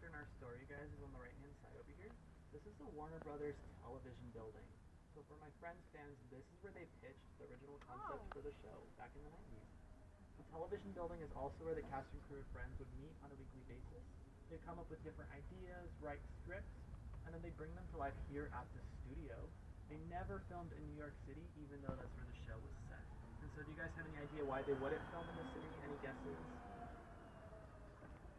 in our store, you guys, is on the right-hand side over here. This is the Warner Brothers television building. So for my Friends fans, this is where they pitched the original concept for the show back in the 90s. The television building is also where the cast and crew of Friends would meet on a weekly basis. They'd come up with different ideas, write scripts, and then they bring them to life here at the studio. They never filmed in New York City, even though that's where the show was set. And so do you guys have any idea why they wouldn't film in the city? Any guesses?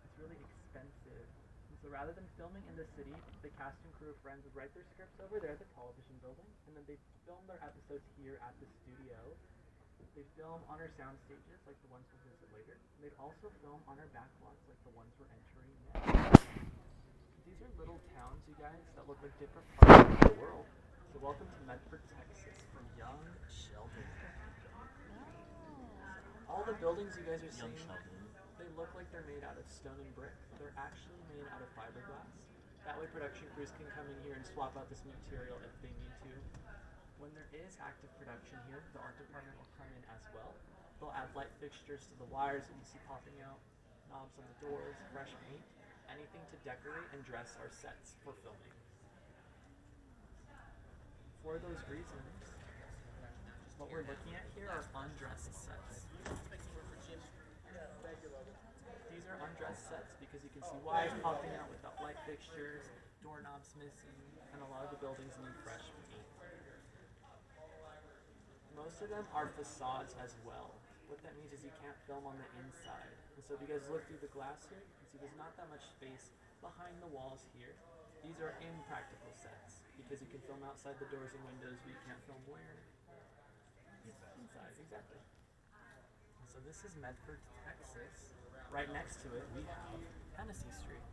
It's really expensive. And so rather than filming in the city, the cast and crew of Friends would write their scripts over there at the television building, and then they'd film their episodes here at the studio. They'd film on our soundstages, like the ones we'll visit later. And they'd also film on our backlots, like the ones we're entering next. These are little towns, you guys, that look like different parts of the world. So welcome to Medford, Texas, from young Sheldon. All the buildings you guys are seeing, they look like they're made out of stone and brick. They're actually made out of fiberglass. That way production crews can come in here and swap out this material if they need to. When there is active production here, the art department will come in as well. They'll add light fixtures to the wires that you see popping out, knobs on the doors, fresh paint, anything to decorate and dress our sets for filming. For those reasons, what we're looking at here are undressed sets. These are undressed sets because you can see wires popping out without light fixtures, doorknobs missing, and a lot of the buildings need fresh paint. Most of them are facades as well. What that means is you can't film on the inside. And so if you guys look through the glass here, you can see there's not that much space behind the walls here. These are impractical sets because you can film outside the doors and windows, but you can't film where? Inside, exactly. And so this is Medford, Texas. Right next to it, we have Hennessy Street.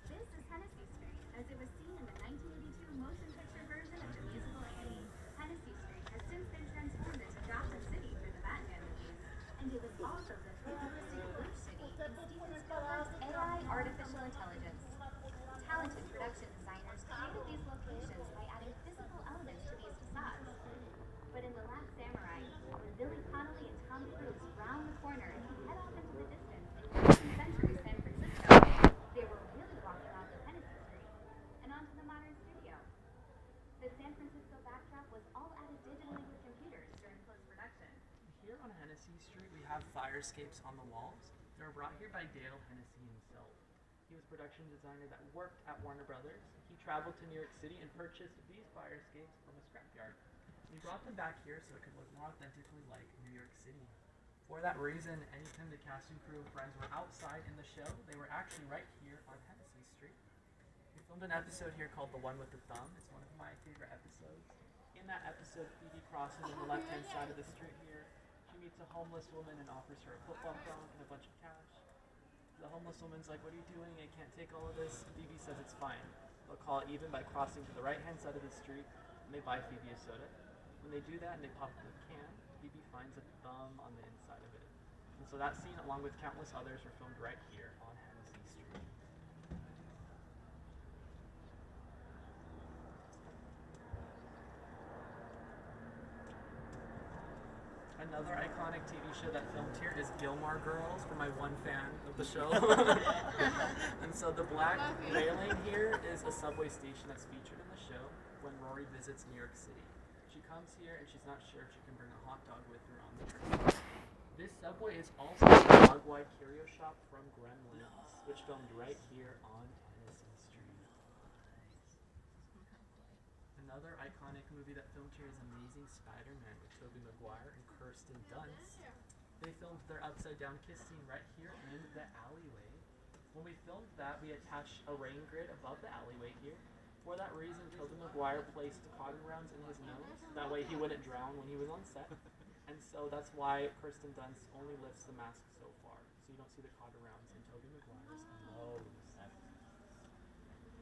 This is Hennessy Street, as it was seen in the 1982 motion picture version of the musical Annie. Hennessy Street has since been transformed into Gotham City through the Batman movies, and it was also the futuristic Blue City in Steven Spielberg's AI artificial intelligence. Talented production designers created these locations by adding physical elements to these facades. But in The Last Samurai, when Billy Connolly and Tom Cruise round the corner and head off into the distance in 19th century San Francisco, they were really walking off of Hennessy Street and onto the modern studio. The San Francisco backdrop was all added digitally with computers during post-production. Here on Hennessy Street, we have fire escapes on the walls. They were brought here by Dale Hennessy himself. He was a production designer that worked at Warner Brothers. He traveled to New York City and purchased these fire escapes from a scrapyard. We brought them back here so it could look more authentically like New York City. For that reason, anytime the cast and crew of Friends were outside in the show, they were actually right here on Hennessy Street. We filmed an episode here called The One with the Thumb. It's one of my favorite episodes. In that episode, Phoebe crosses on the left-hand side of the street here. She meets a homeless woman and offers her a football phone and a bunch of cash. The homeless woman's like, "What are you doing? I can't take all of this." And Phoebe says it's fine. They'll call it even by crossing to the right-hand side of the street, and they buy Phoebe a soda. When they do that and they pop the can, Phoebe finds a thumb on the inside of it. And so that scene, along with countless others, were filmed right here on Hennessy Street. Another iconic TV show that filmed here is Gilmore Girls, for my one fan of the show. And so the black railing here is a subway station that's featured in the show when Rory visits New York City. She comes here and she's not sure if she can bring a hot dog with her on the train. This subway is also the dog-wide curio shop from Gremlins, which filmed right here on Hennessy Street. Another iconic movie that filmed here is Amazing Spider-Man with Tobey Maguire and Kirsten Dunst. They filmed their upside-down kiss scene right here in the alleyway. When we filmed that, we attached a rain grid above the alleyway here. For that reason, Tobey Maguire placed cotton rounds in his nose. That way he wouldn't drown when he was on set. And so that's why Kirsten Dunst only lifts the mask so far. So you don't see the cotton rounds in Tobey Maguire's nose.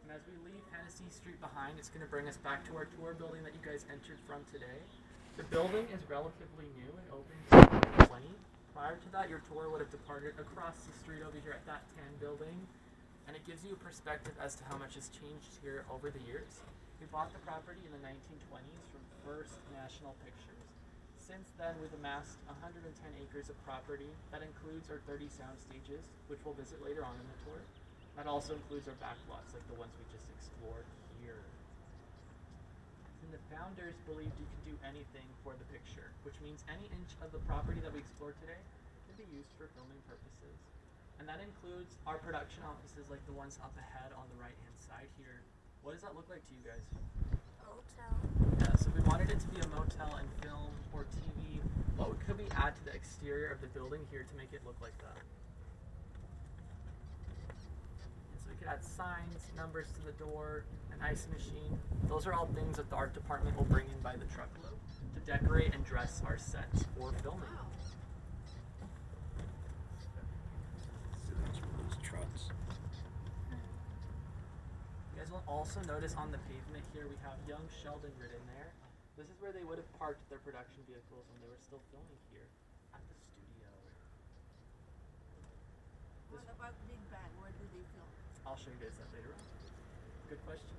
And as we leave Hennessy Street behind, it's going to bring us back to our tour building that you guys entered from today. The building is relatively new and opened in 2020. Prior to that, your tour would have departed across the street over here at that tan building. And it gives you a perspective as to how much has changed here over the years. We bought the property in the 1920s from First National Pictures. Since then, we've amassed 110 acres of property. That includes our 30 sound stages, which we'll visit later on in the tour, That also includes our backlots, like the ones we just explored here. And the founders believed you could do anything for the picture, which means any inch of the property that we explored today can be used for filming purposes. And that includes our production offices, like the ones up ahead on the right-hand side here. What does that look like to you guys? Hotel. Yeah, so we wanted it to be a motel and film or TV. What could we add to the exterior of the building here to make it look like that? And so we could add signs, numbers to the door, an ice machine. Those are all things that the art department will bring in by the truckload to decorate and dress our sets for filming. So that's one of those trucks. You guys will also notice on the pavement here we have young Sheldon written there. This is where they would have parked their production vehicles when they were still filming here at the studio. What about Big Bang? Where do they film? I'll show you guys that later on. Good question.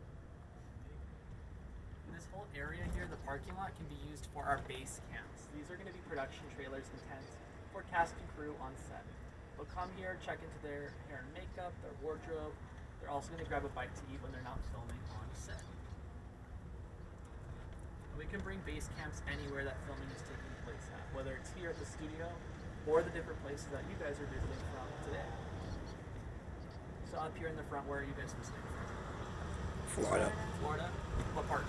In this whole area here, the parking lot can be used for our base camps. These are going to be production trailers and tents for cast and crew on set. They'll come here, check into their hair and makeup, their wardrobe. They're also going to grab a bite to eat when they're not filming on set. We can bring base camps anywhere that filming is taking place at, whether it's here at the studio or the different places that you guys are visiting from today. So up here in the front, where are you guys visiting from? Florida. Florida? What part?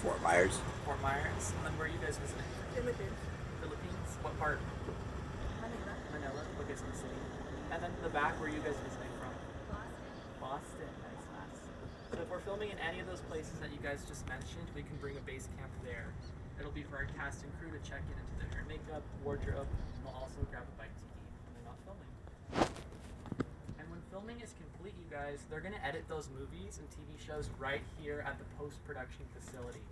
Fort Myers. Fort Myers. And then where are you guys visiting? Philippines. Philippines? What part? Manila. Manila. Okay, so the city. And then in the back, where are you guys visiting from? Boston. Boston. Nice, nice. So if we're filming in any of those places that you guys just mentioned, we can bring a base camp there. It'll be for our cast and crew to check in into their hair and makeup, wardrobe, and we'll also grab a bite to eat when they're not filming. And when filming is complete, you guys, they're going to edit those movies and TV shows right here at the post-production facility.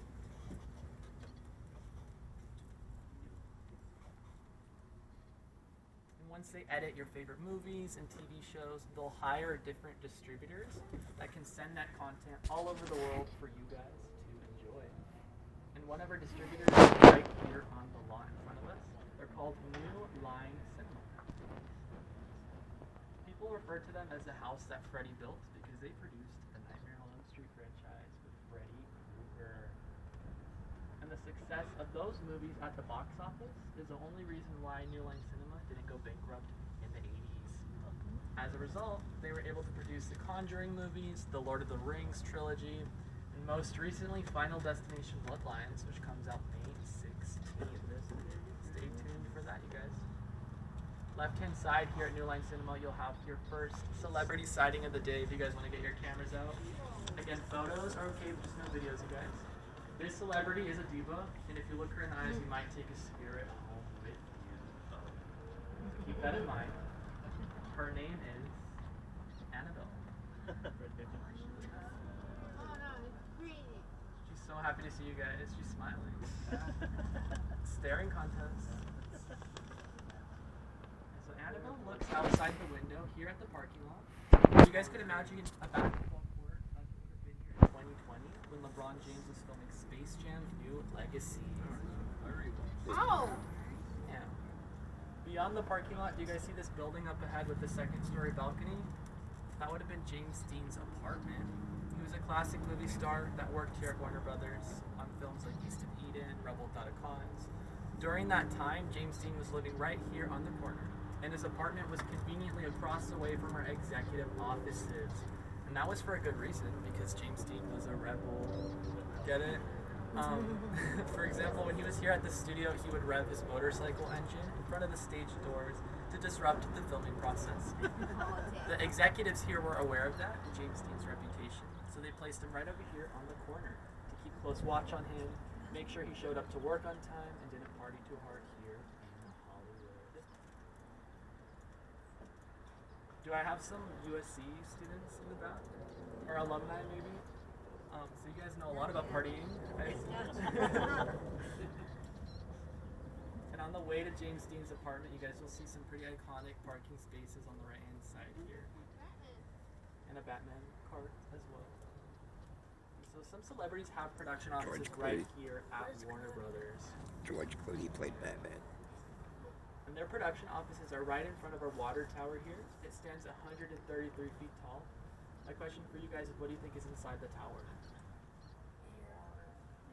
Once they edit your favorite movies and TV shows, they'll hire different distributors that can send that content all over the world for you guys to enjoy. And one of our distributors is right here on the lot in front of us. They're called New Line Cinema. People refer to them as the house that Freddy built because they produced the Nightmare on Elm Street franchise with Freddy Krueger. And the success of those movies at the box office is the only reason why New Line Cinema didn't go bankrupt in the 80s. As a result, they were able to produce the Conjuring movies, the Lord of the Rings trilogy, and most recently Final Destination Bloodlines, which comes out May 16th. Stay tuned for that, you guys. Left-hand side here at New Line Cinema, you'll have your first celebrity sighting of the day if you guys want to get your cameras out. Again, photos are okay, just no videos, you guys. This celebrity is a diva, and if you look her in the eyes, you might take a spirit home with you. So keep that in mind. Her name is Annabelle. Oh no, it's green. She's so happy to see you guys. She's smiling. Staring contest. So Annabelle looks outside the window here at the parking lot. You guys could imagine a basketball court like it would have been here in 2020 when LeBron James was filming Space Jam New Legacy. Oh! Yeah. Beyond the parking lot, do you guys see this building up ahead with the second-story balcony? That would have been James Dean's apartment. He was a classic movie star that worked here at Warner Brothers on films like East of Eden, Rebel Without a Cause. During that time, James Dean was living right here on the corner, and his apartment was conveniently across the way from our executive offices. And that was for a good reason, because James Dean was a rebel. Get it? For example, when he was here at the studio, he would rev his motorcycle engine in front of the stage doors to disrupt the filming process. The executives here were aware of that and James Dean's reputation, so they placed him right over here on the corner to keep close watch on him, make sure he showed up to work on time, and didn't party too hard here in Hollywood. Do I have some USC students in the back? Or alumni, maybe? So you guys know a lot about partying. And on the way to James Dean's apartment, you guys will see some pretty iconic parking spaces on the right-hand side here. And a Batman cart as well. So some celebrities have production offices right here at Warner Brothers. George Clooney played Batman. And their production offices are right in front of our water tower here. It stands 133 feet tall. My question for you guys is, what do you think is inside the tower?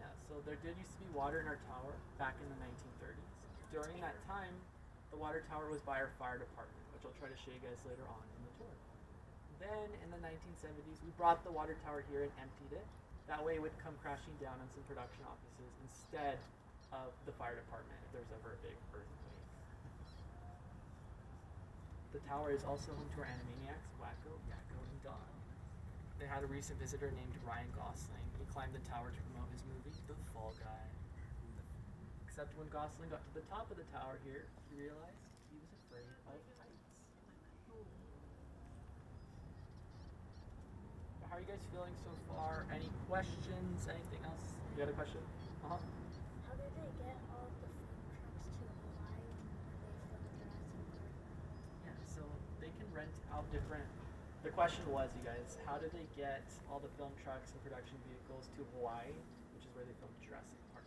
Yeah, so there did used to be water in our tower back in the 1930s. During that time, the water tower was by our fire department, which I'll try to show you guys later on in the tour. Then in the 1970s, we brought the water tower here and emptied it. That way it would come crashing down on some production offices instead of the fire department if there's ever a big earthquake. The tower is also home to our Animaniacs, Wacko, Yakko, and Don. They had a recent visitor named Ryan Gosling. He climbed the tower to promote his movie, The Fall Guy. Except when Gosling got to the top of the tower here, he realized he was afraid of heights. How are you guys feeling so far? Any questions? Anything else? You got a question? How did they get all the food trucks to Hawaii when they filmed Jurassic Park? Yeah, so they can rent out different. The question was, you guys, how did they get all the film trucks and production vehicles to Hawaii, which is where they filmed Jurassic Park?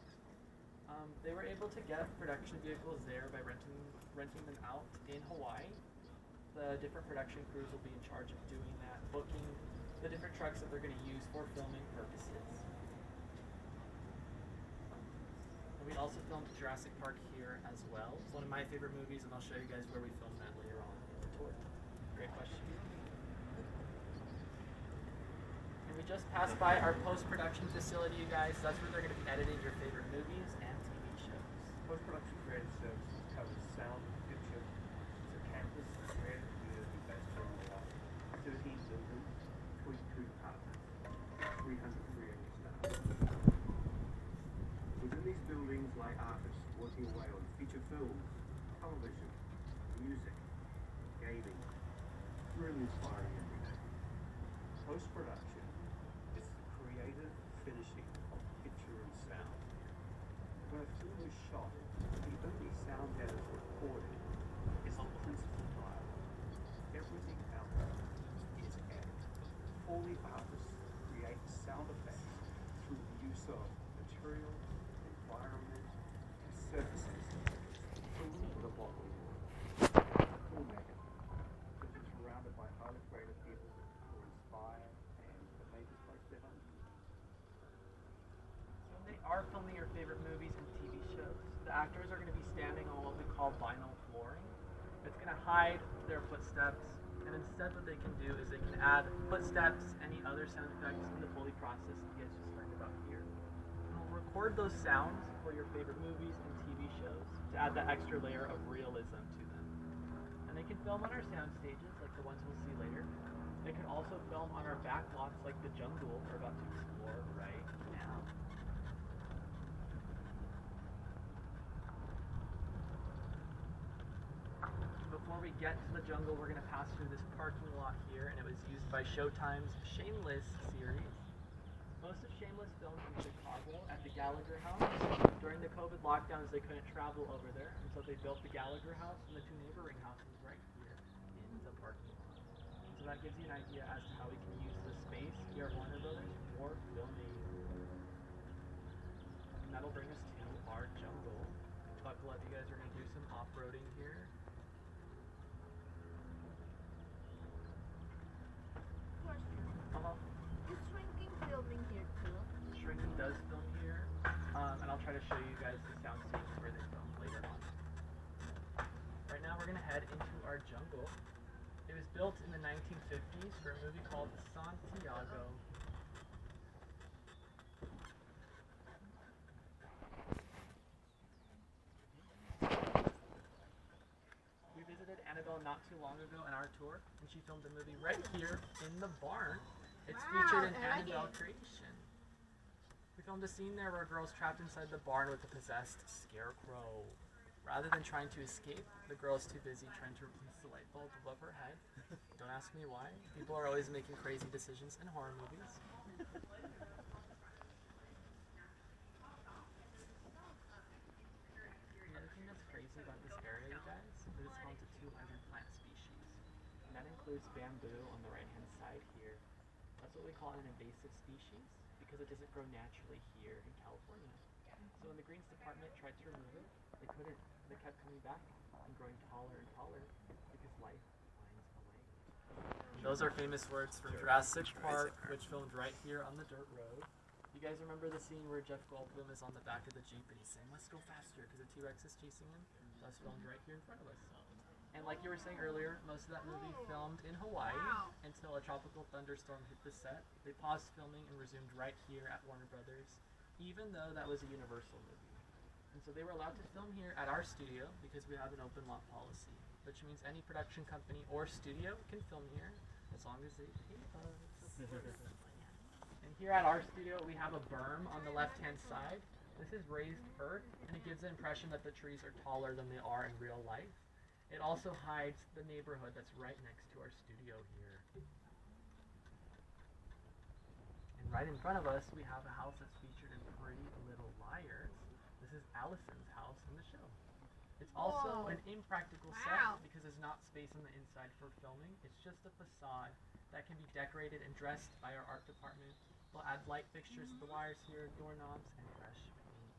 They were able to get production vehicles there by renting them out in Hawaii. The different production crews will be in charge of doing that, booking the different trucks that they're going to use for filming purposes. And we also filmed Jurassic Park here as well. It's one of my favorite movies, and I'll show you guys where we filmed that later on in the tour. Great question. And we just passed by our post-production facility, you guys. That's where they're going to be editing your favorite movies and TV shows. Post-production creative services covers sound, picture, so campus, creative community based on 13 buildings, 22 departments, 300 creative staff. Within these buildings lie artists working away on feature films, television, music, gaming. It's really inspiring every day. Post-production is the creative finishing of picture and sound. When a film is shot, the only sound that is recorded is the principal dialogue. Everything else is added. All the artists create sound effects through the use of material, environment, and surfaces. It's a little bit of what we do. Filmmaking, which is surrounded by highly creative people who inspire and that make this place their home. When they are filming your favorite movies and TV shows, the actors are going to be standing on what we call vinyl flooring. It's going to hide their footsteps, and instead what they can do is they can add footsteps, any other sound effects in the Foley process you guys just learned about here. And we'll record those sounds for your favorite movies and TV shows to add that extra layer of realism to them. And they can film on our sound stages, like the ones we'll see later. They can also film on our backlots, like the jungle we're about to explore right now. Before we get to the jungle, we're going to pass through this parking lot here, and it was used by Showtime's Shameless series. Most of Shameless filmed in Chicago at the Gallagher House. During the COVID lockdowns, they couldn't travel over there, and so they built the Gallagher House and the two neighboring houses right here in the parking lot. So that gives you an idea as to how we can use the space here at Warner Brothers for filming. And that'll bring us to our jungle. Buckle up, you guys are going to do some off-roading here. Is Shrinking filming here too? Shrinking does film here, and I'll try to show you guys the sound stages where they film later on. Right now we're going to head into our jungle. It was built in the 1950s for a movie called Santiago. We visited Annabelle not too long ago in our tour, and she filmed a movie right here in the barn. It's featured in I like Annabelle it. Creation. We filmed a scene there where a girl's trapped inside the barn with a possessed scarecrow. Rather than trying to escape, the girl is too busy trying to replace the light bulb above her head. Don't ask me why. People are always making crazy decisions in horror movies. The other thing that's crazy about this area, you guys, is it's home to 200 plant species. And that includes bamboo on the right-hand side here. That's what we call an invasive species because it doesn't grow naturally here in California. So when the Greens Department tried to remove it, they couldn't And they kept coming back and growing taller and taller because life finds a way. And those are famous words from Jurassic Park, which filmed right here on the dirt road. You guys remember the scene where Jeff Goldblum is on the back of the Jeep and he's saying, "Let's go faster," because the T-Rex is chasing him? That's filmed right here in front of us. And like you were saying earlier, most of that movie filmed in Hawaii until a tropical thunderstorm hit the set. They paused filming and resumed right here at Warner Brothers, even though that was a Universal movie. And so they were allowed to film here at our studio because we have an open lot policy, which means any production company or studio can film here as long as they pay us. And here at our studio, we have a berm on the left-hand side. This is raised earth, and it gives the impression that the trees are taller than they are in real life. It also hides the neighborhood that's right next to our studio here. And right in front of us, we have a house that's featured in Pretty Little Liars. This is Allison's house in the show. It's also an impractical set because there's not space on the inside for filming. It's just a facade that can be decorated and dressed by our art department. We'll add light fixtures to the wires here, doorknobs, and fresh paint.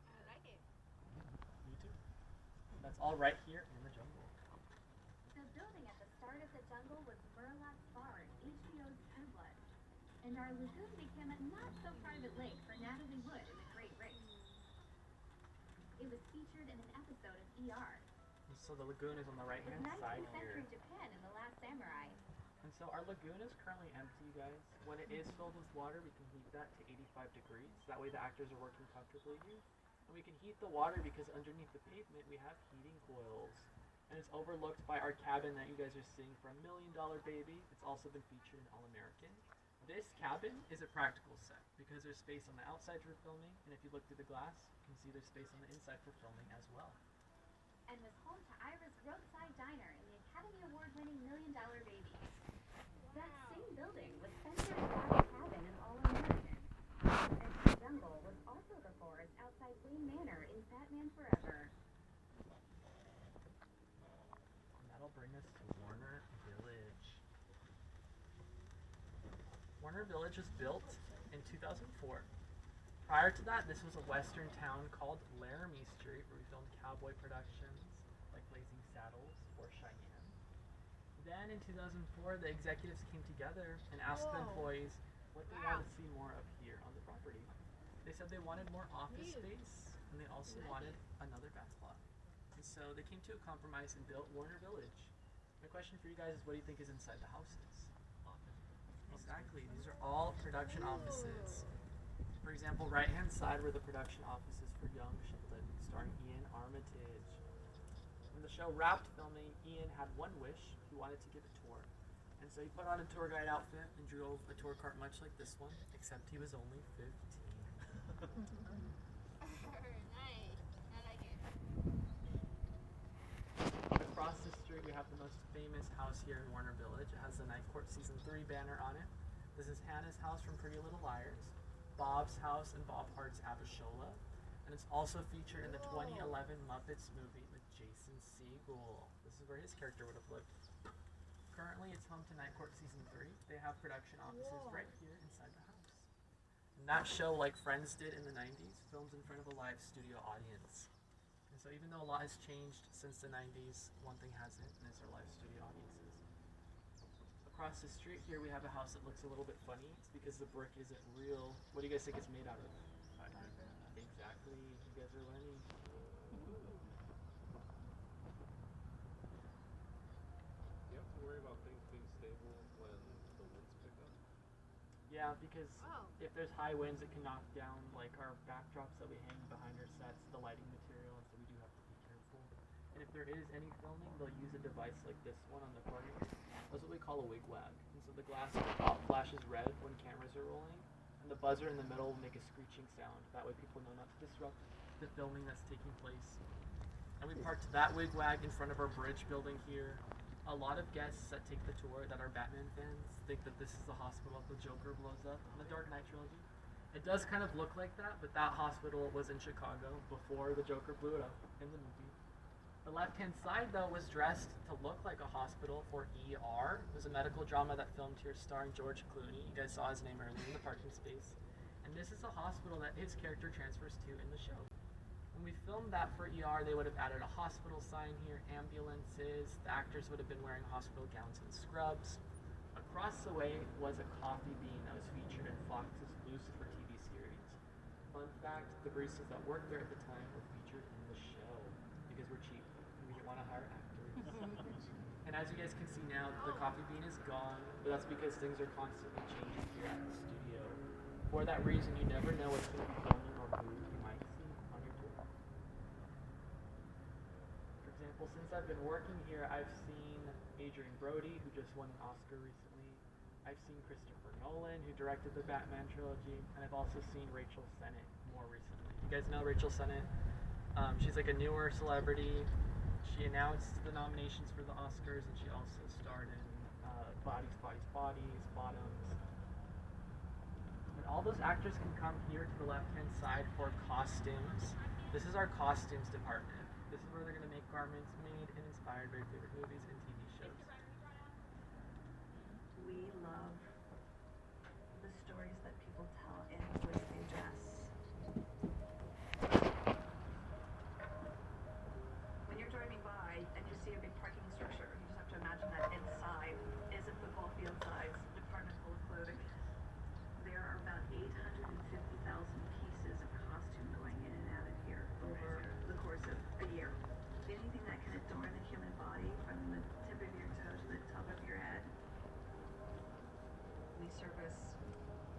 I like it. Me too. That's all right here in the jungle. The building at the start of the jungle was Murlock's Bar, HBO's True Blood. And our lagoon became a not-so-private lake for Natalie Wood in The Great Race. It was featured in an episode of ER. And so the lagoon is on the right-hand With side 19th century here. Japan in The Last Samurai. And so our lagoon is currently empty, you guys. When it is filled with water, we can heat that to 85 degrees. That way the actors are working comfortably here. And we can heat the water because underneath the pavement we have heating coils. And it's overlooked by our cabin that you guys are seeing for $1 Million Baby. It's also been featured in All American. This cabin is a practical set because there's space on the outside for filming, and if you look through the glass, you can see there's space on the inside for filming as well. And was home to Ira's Roadside Diner in the Academy Award-winning $1 Million Baby. That same building was Spencer and Gab's cabin in All American. And the jungle was also the forest outside Wayne Manor in Batman Forever. And that'll bring us to Warner Village. Warner Village was built in 2004. Prior to that, this was a western town called Laramie Street where we filmed cowboy productions like Blazing Saddles or Cheyenne. Then in 2004, the executives came together and asked the employees what they wanted to see more of here on the property. They said they wanted more office space and they also wanted another backlot. And so they came to a compromise and built Warner Village. My question for you guys is, what do you think is inside the houses? Exactly, these are all production offices. For example, right-hand side were the production offices for Young Shiplet, starring Ian Armitage. When the show wrapped filming, Ian had one wish. He wanted to give a tour. And so he put on a tour guide outfit and drove a tour cart much like this one, except he was only 15. Nice. I like it. Across the street, we have the most famous house here in Warner Village. It has the Night Court Season 3 banner on it. This is Hannah's house from Pretty Little Liars, Bob's house and Bob Hart's Abishola, and it's also featured in the 2011 Muppets movie with Jason Segel. This is where his character would have lived. Currently, it's home to Night Court Season 3. They have production offices right here inside the house. And that show, like Friends did in the 90s, films in front of a live studio audience. And so even though a lot has changed since the 90s, one thing hasn't, and it's our live studio audiences. Across the street here, we have a house that looks a little bit funny. It's because the brick isn't real. What do you guys think it's made out of? Exactly. You guys are learning. You have to worry about things being stable when the winds pick up? Yeah, because if there's high winds, it can knock down like our backdrops that we hang behind our sets, the lighting material, and so we do have to be careful. And if there is any filming, they'll use a device like this one on the corner here. That's what we call a wigwag. And so the glass at the top flashes red when cameras are rolling, and the buzzer in the middle will make a screeching sound. That way people know not to disrupt the filming that's taking place. And we parked that wigwag in front of our bridge building here. A lot of guests that take the tour that are Batman fans think that this is the hospital the Joker blows up in the Dark Knight trilogy. It does kind of look like that, but that hospital was in Chicago before the Joker blew it up in the movie. The left-hand side, though, was dressed to look like a hospital for ER. It was a medical drama that filmed here starring George Clooney. You guys saw his name earlier in the parking space. And this is a hospital that his character transfers to in the show. When we filmed that for ER, they would have added a hospital sign here, ambulances. The actors would have been wearing hospital gowns and scrubs. Across the way was a coffee bean that was featured in Fox's Lucifer TV series. Fun fact, the baristas that worked there at the time were featured in the show because we're cheap and we didn't want to hire actors. And as you guys can see now, the coffee bean is gone, but that's because things are constantly changing here at the studio. For that reason, you never know what's going to be filming or who you might see on your tour. For example, since I've been working here, I've seen Adrian Brody, who just won an Oscar recently. I've seen Christopher Nolan, who directed the Batman trilogy, and I've also seen Rachel Sennett more recently. You guys know Rachel Sennett? She's like a newer celebrity. She announced the nominations for the Oscars, and she also starred in Bodies, Bottoms. And all those actors can come here to the left-hand side for costumes. This is our costumes department. This is where they're going to make garments made and inspired by favorite movies and TV shows. We love the stories that people tell in the ways they dress. When you're driving by and you see a big parking structure, you just have to imagine that inside is a football field size department full of clothing. There are about 850,000 pieces of costume going in and out of here over the course of a year. Anything that can adorn the human body from the tip of your toe to the top of your head. We service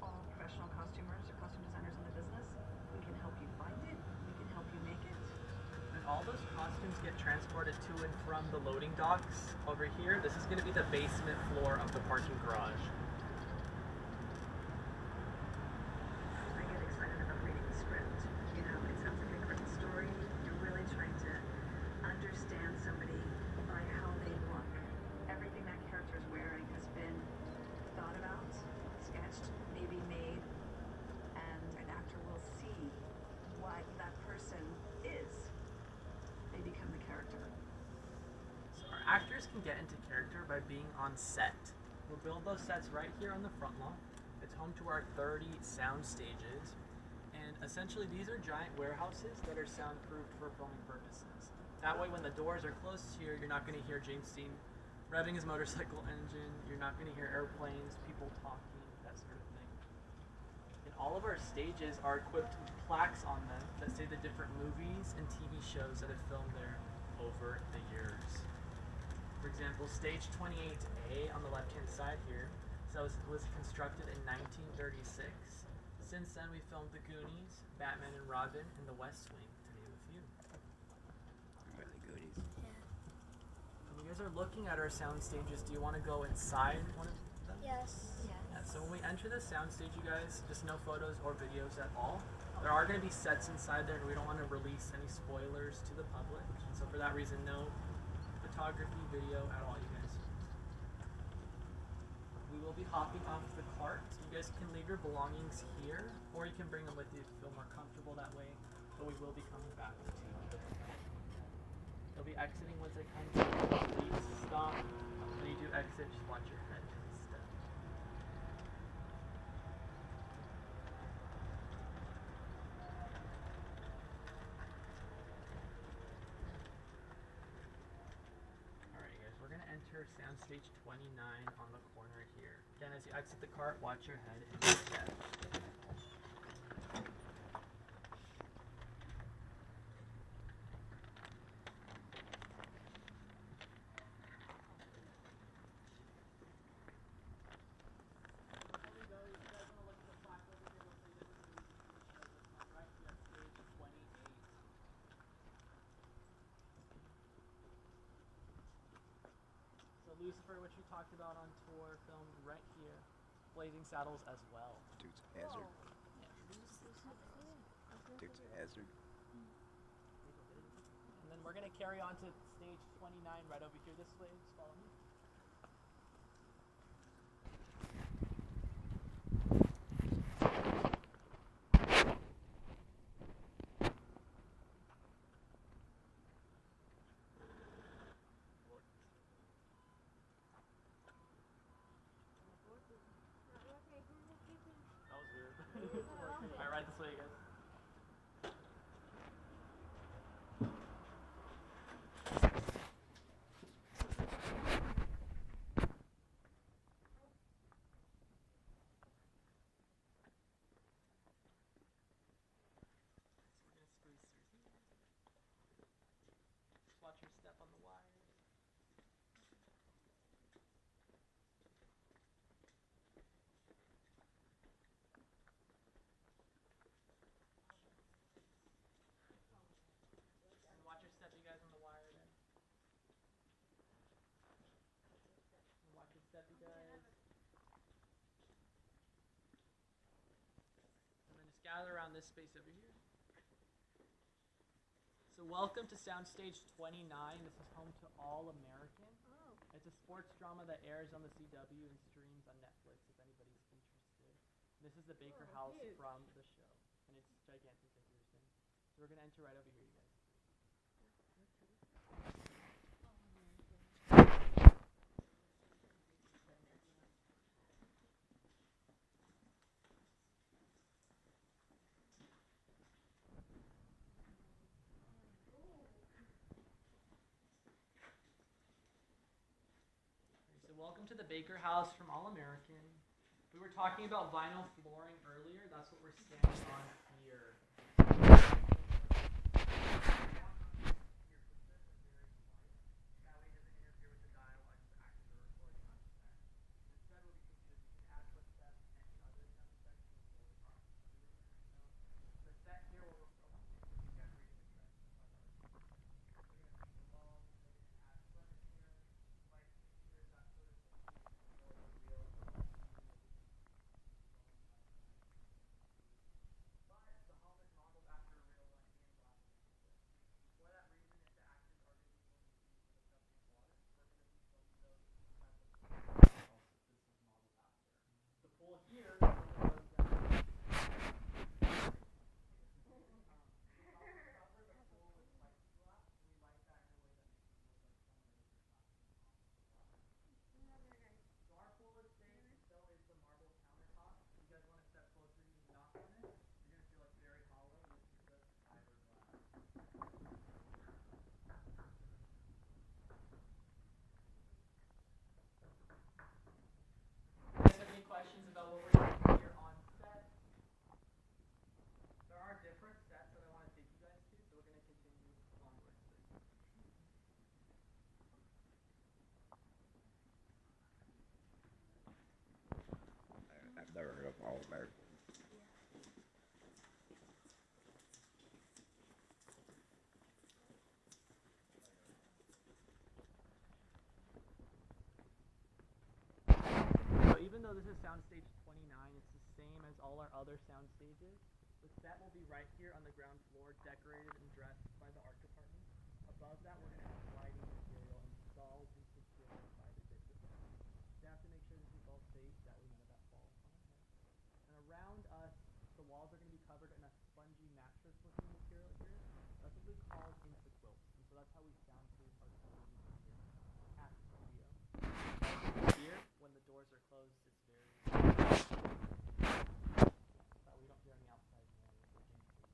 all professional costumers or costume designers in the business. We can help you find it. We can help you make it. And all those costumes get transported to and from the loading docks over here. This is going to be the basement floor of the parking garage. I get excited about reading the script. You know, it sounds like a great story. You're really trying to understand somebody by how they look. Everything that character is wearing has been thought about, sketched, maybe made, and an actor will see what that person is. They become the character. So our actors can get into character by being on set. We'll build those sets right here on the front lawn. It's home to our 30 sound stages. And essentially these are giant warehouses that are soundproofed for filming purposes. That way when the doors are closed here, you're not going to hear James Dean revving his motorcycle engine. You're not going to hear airplanes, people talking, that sort of thing. And all of our stages are equipped with plaques on them that say the different movies and TV shows that have filmed there over the years. For example, stage 28A on the left-hand side here was constructed in 1936. Since then, we filmed The Goonies, Batman and Robin, and The West Wing, to name a few. Or the goodies. When you guys are looking at our sound stages, do you want to go inside one of them? Yes. Yeah, so when we enter the sound stage, you guys, just no photos or videos at all. There are going to be sets inside there, and we don't want to release any spoilers to the public. And so for that reason, no photography, video at all, you guys. We will be hopping off the cart. You guys can leave your belongings here, or you can bring them with you if you feel more comfortable that way. But we will be coming back to you. You'll be exiting once I come to you. Please stop. When you do exit, just watch your head to the step. Alright guys, we're going to enter soundstage 29 on the corner here. Again, as you exit the cart, watch your head and your step. Lucifer, which we talked about on tour, filmed right here. Blazing Saddles as well. Dude's Hazard. Yeah. Dude's Hazard. And then we're going to carry on to stage 29 right over here this way. Just follow me. That was weird. Alright, right this way, guys. gather around this space over here. So welcome to Soundstage 29. This is home to All American. Oh. It's a sports drama that airs on the CW and streams on Netflix if anybody's interested. This is the Baker House cute. from the show, and it's gigantic like we were saying. So we're gonna enter right over here, you guys. So welcome to the Baker House from All American. We were talking about vinyl flooring earlier. That's what we're standing on here. Here, so our pool is safe, so is the marble countertop. If you guys want to step closer, you can knock on it. You're going to feel it's very hollow. This is just fiberglass. You guys have any questions about what we're doing here on set? There are different sets that I want to take you guys to, so we're going to continue onwards. I've never heard of All American. So even though this is soundstage 29, it's the same as all our other sound stages. The set will be right here on the ground floor, decorated and dressed by the art department. Above that, we're going to have lighting material installed and secured by the district. They have to make sure this is all safe, that way none of that falls on our head. And around us, the walls are going to be covered in a spongy mattress-looking material here. That's what we call interquilts, and so that's how we soundproof our televisions here at the studio. Here, when the doors are closed, it's very that we don't hear any outside noise or jinxes.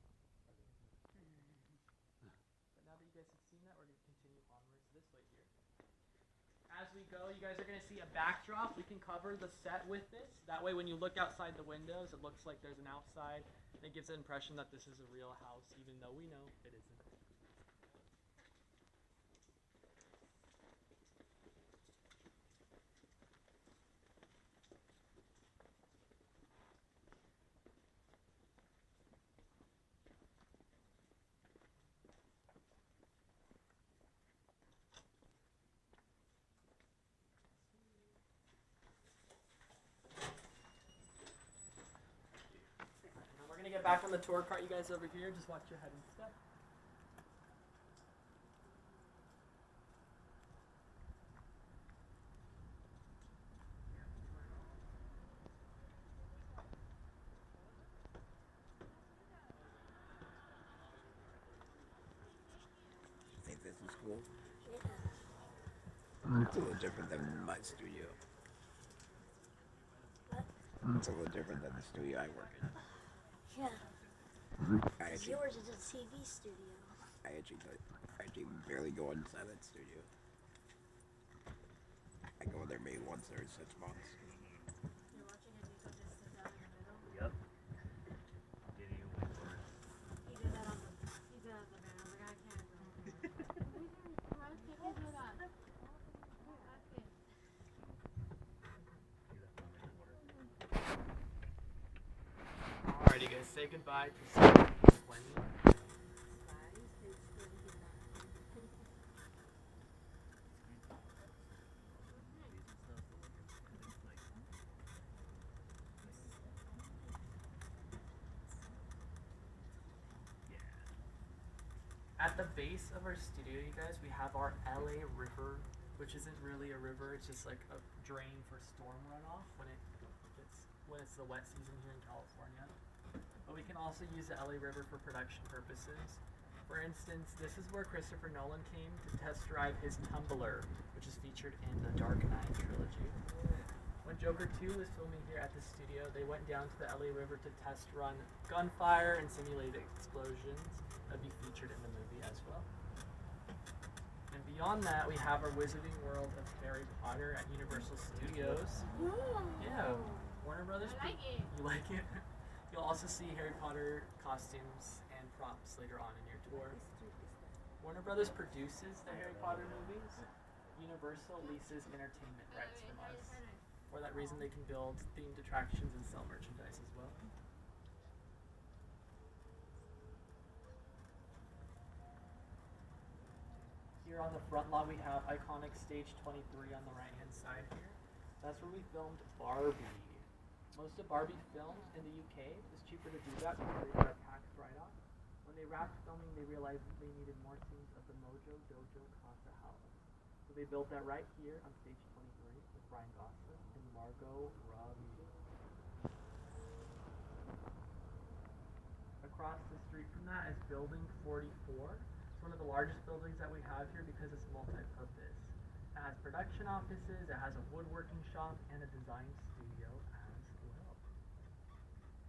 But now that you guys have seen that, we're going to continue onwards this way here. As we go, you guys are going to see a backdrop. We can cover the set with this. That way when you look outside the windows, it looks like there's an outside. It gives the impression that this is a real house, even though we know it isn't. Now we're going to get back on the tour cart, you guys over here. Just watch your head and step. You think this is cool? Yeah. It's a little different than my studio. What? It's a little different than the studio I work in. Yeah. I actually, Yours is a TV studio. I actually barely go inside that studio. I go in there maybe once every 6 months. You're watching a Nico just sit down in the middle. Yep. Video record. He did that on the van. I was like, I can't do it. Alrighty, guys, say goodbye to Wendy. At the base of our studio, you guys, we have our LA River, which isn't really a river. It's just like a drain for storm runoff when it's the wet season here in California. But we can also use the LA River for production purposes. For instance, this is where Christopher Nolan came to test drive his Tumbler, which is featured in the Dark Knight trilogy. When Joker 2 was filming here at the studio, they went down to the LA River to test run gunfire and simulated explosions that would be featured in the movie as well. And beyond that, we have our Wizarding World of Harry Potter at Universal Studios. Yeah, Warner Brothers. I like it. You like it? You'll also see Harry Potter costumes and props later on in your tour. Warner Brothers produces the Harry Potter movies. Universal leases entertainment rights from us. For that reason, they can build themed attractions and sell merchandise as well. Here on the front lawn, we have iconic stage 23 on the right-hand side here. That's where we filmed Barbie. Most of Barbie filmed in the UK. It was cheaper to do that because they got a tax write-off. When they wrapped filming, they realized that they needed more scenes of the Mojo Dojo Casa House. So they built that right here on stage 23 with Ryan Gosling and Margot Robbie. Across the street from that is Building 44. It's one of the largest buildings that we have here because it's multi-purpose. It has production offices, it has a woodworking shop, and a design studio as well.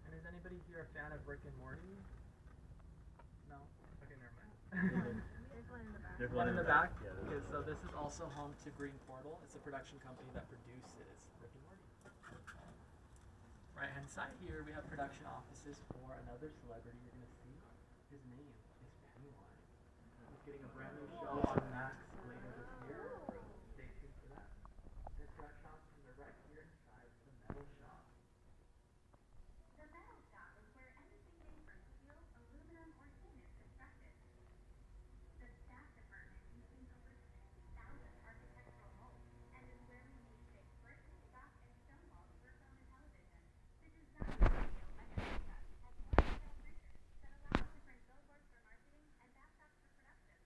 And is anybody here a fan of Rick and Morty? No? Okay, never mind. There's one in the back. There's one in the back? Yeah, Okay, so this is also home to Green Portal. It's a production company that produces Rick and Morty. Right hand side here, we have production offices for another celebrity you're going to see. His name is Pennywise. He's getting a brand new show on Max later this year. Stay tuned for that. Their production offices are right here inside the metal shop. The metal shop is where anything made from steel, aluminum, or tin is constructed. The staff department contains over 60,000 architectural molds and is where we make fixed brick, stock, and stone walls for film and television. The design studio underneath us has large-scale printers that allow us to print billboards for marketing and backlots for production.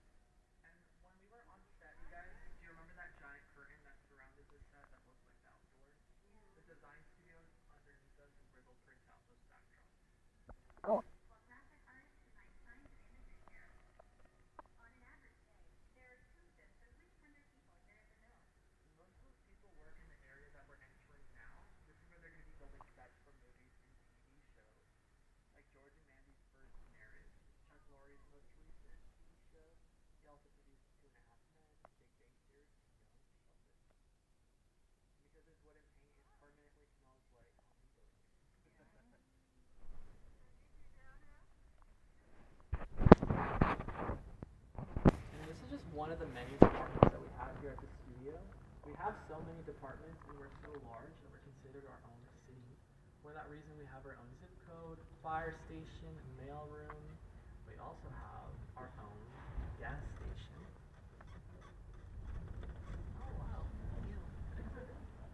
And when we were on set, you guys, do you remember that giant curtain that surrounded the set that looked like the outdoors? The design studios underneath us is where they'll print out those backdrops. While graphic artists design signs and imagery here. On an average day, there are 200 to 300 people here at the mill. Most of those people work in the area that we're entering now. This is where they're going to be building sets for movies and TV shows. Like George and Mandy's first marriage, Chuck Lorre's most recent TV show. He also produced Two and a Half Men, Big Bang Theory, and Young Sheldon. Because his wooden paint, it permanently smells like hummingbirds. And this is just one of the many departments that we have here at the studio. We have so many departments and we're so large that we're considered our own city. For that reason, we have our own zip code, fire station, mail room. We also have our own gas station. Oh wow.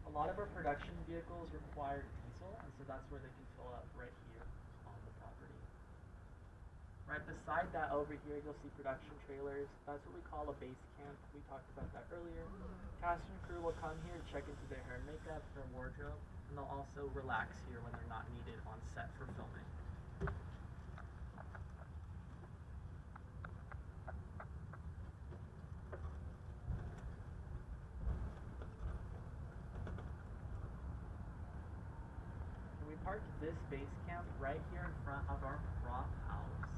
A lot of our production vehicles require diesel, and so that's where they can fill up right here on the property. Right beside that over here, you'll see production trailers. That's what we call a base camp. We talked about that earlier. Cast and crew will come here, check into their hair and makeup, their wardrobe, and they'll also relax here when they're not needed on set for filming. We parked this base camp right here in front of our prop house.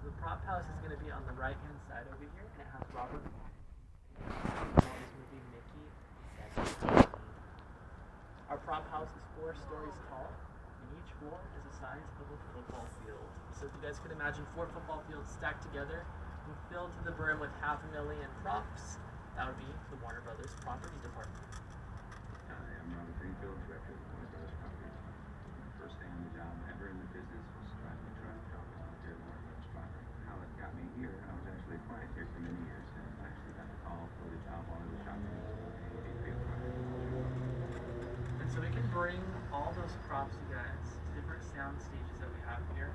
So the prop house is going to be on the right hand side over here, and it has Robert this movie Mickey. Our prop house is 4 stories tall, and each floor is the size of a football field. So if you guys could imagine 4 football fields stacked together and filled to the brim with 500,000 props, that would be the Warner Brothers Property Department. Hi, I'm Robert Greenfield, director of the Warner Brothers Properties. My first day on the job ever in the business was driving a truck dropping off here at Warner Brothers Property. How it got me here, I was actually a client here for many years, and I actually got the call for the job while I was shopping. And so we can bring all those props, you guys, to different sound stages that we have here.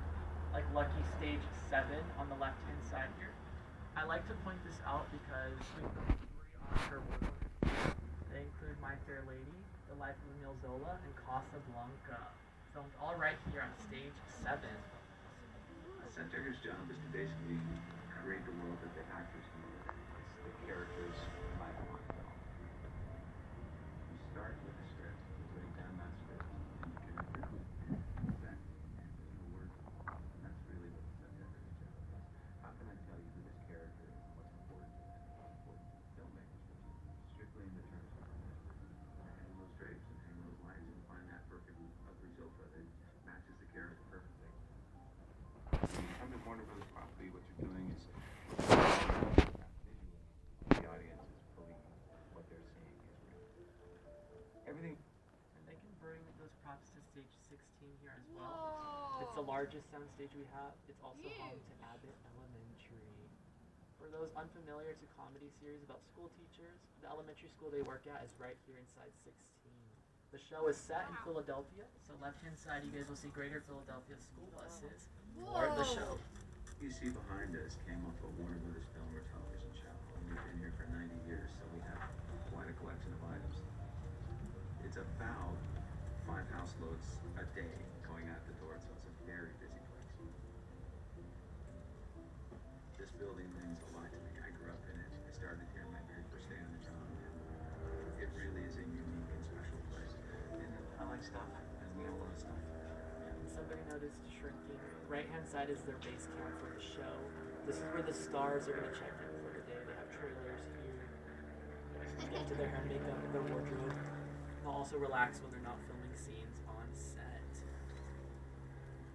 like lucky stage 7 on the left hand side here. I like to point this out because we filmed 3 Oscar award winners. They include My Fair Lady, The Life of Emile Zola, and Casablanca. Filmed all right here on stage 7. A sound checker's job is to basically create the world that the actors need. It's the characters life on film. You start with a script, you break down that script, and you can improve that. And there's no word. That's really what the sound checker's job is. How can I tell you who this character is and what's important to them, what's important to filmmakers, which is strictly in the terms of hang those drapes and hang those lines and find that perfect risotto that matches the character perfectly. When you come to Warner Brothers property, what you're doing is the audience is believing what they're seeing is real. Everything. And they can bring those props to stage 16 here as well. It's the largest soundstage we have. It's also home to Abbott Elementary. For those unfamiliar, it's a comedy series about school teachers. The elementary school they work at is right here inside 16. The show is set in Philadelphia, so left-hand side you guys will see Greater Philadelphia school buses. More of the show. You see behind us came off a Warner Brothers film or television show, and we've been here for 90 years, so we have quite a collection of items. It's about 5 house loads a day going out the door, so it's a very busy place. This building means a lot to me. I grew up in it. I started here my very first day on the job, and it really is a unique and special place. And I like stuff, and we have a lot of stuff. Somebody noticed shrinking. Right-hand side is their base camp for the show. This is where the stars are going to check in for the day. They have trailers here. Get into their hair and makeup and their wardrobe. And they'll also relax when they're not filming scenes on set.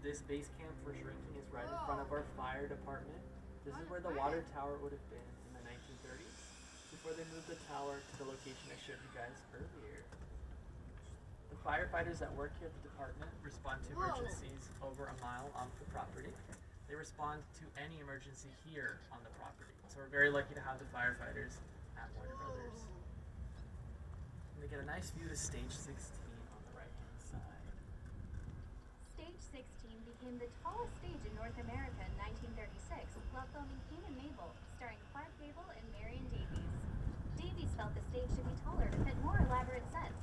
This base camp for shrinking is right in front of our fire department. This is where the water tower would have been in the 1930s, before they moved the tower to the location I showed you guys earlier. The firefighters that work here at the department respond to emergencies over a mile off the property. They respond to any emergency here on the property. So we're very lucky to have the firefighters at Warner Brothers. And they get a nice view to stage 16 on the right-hand side. Stage 16 became the tallest stage in North America in 1936 while filming Cain and Mabel, starring Clark Gable and Marion Davies. Davies felt the stage should be taller to fit more elaborate sets.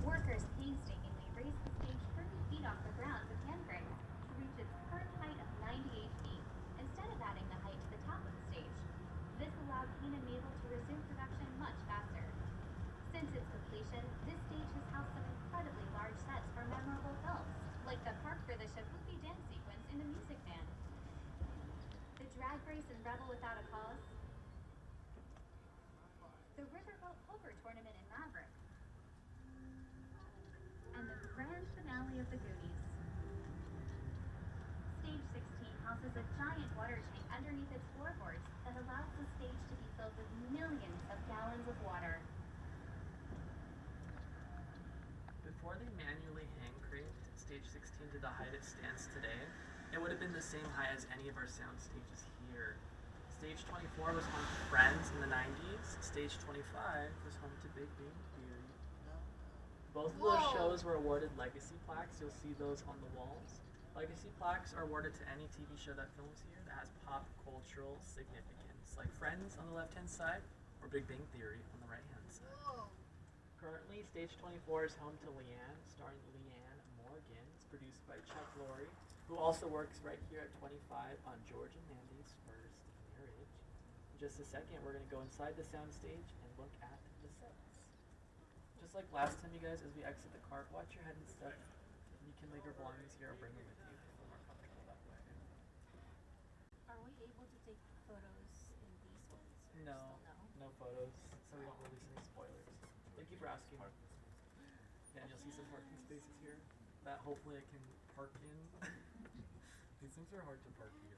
Workers painstakingly raised the stage 30 feet off the ground with hand cranes to reach its current height of 98 feet, instead of adding the height to the top of the stage. This allowed Cain and Mabel to resume production much faster. Since its completion, this stage has housed some incredibly large sets for memorable films, like the Park for the Shabupi dance sequence in The Music Man, the Drag Race and Rebel Without a Cause, the Riverboat Poker Tournament in Maverick, and the grand finale of The Goonies. Stage 16 houses a giant water tank underneath its floorboards that allows the stage to be filled with millions of gallons of water. Before they manually hand cranked stage 16 to the height it stands today, it would have been the same height as any of our sound stages here. Stage 24 was home to Friends in the 90s. Stage 25 was home to Big Bang Theory. Both of those shows were awarded legacy plaques. You'll see those on the walls. Legacy plaques are awarded to any TV show that films here that has pop cultural significance, like Friends on the left-hand side or Big Bang Theory on the right-hand side. Currently, Stage 24 is home to Leanne, starring Leanne Morgan. It's produced by Chuck Lorre, who also works right here at 25 on George and Mandy's first marriage. In just a second, we're going to go inside the soundstage and look at the sets. Just like last time, you guys, as we exit the cart, watch your head and stuff. You can leave your belongings here or bring them with you if you feel more comfortable that way. Are we able to take photos in these ones? Or No, still no photos, so we don't release any spoilers. Thank you for asking. Yeah, and you'll see some parking spaces here that hopefully I can park in. These things are hard to park in.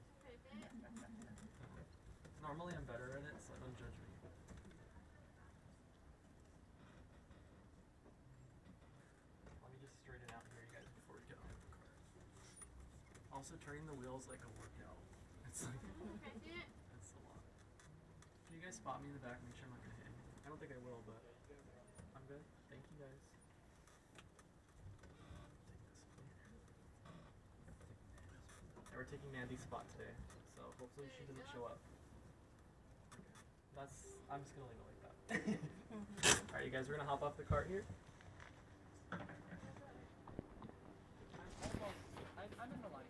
Normally I'm better at it, so don't judge me. Let me just straighten out here, you guys, before we get on the car. Also, turning the wheels like a workout. It's like, it's a lot. Can you guys spot me in the back, make sure I'm not gonna hit anything? I don't think I will, but I'm good. Thank you guys. Take this one. There we we're taking Mandy's spot today, so hopefully she doesn't show up. I'm just gonna leave it like that. Alright, you guys, we're gonna hop off the cart here. I'm in the line.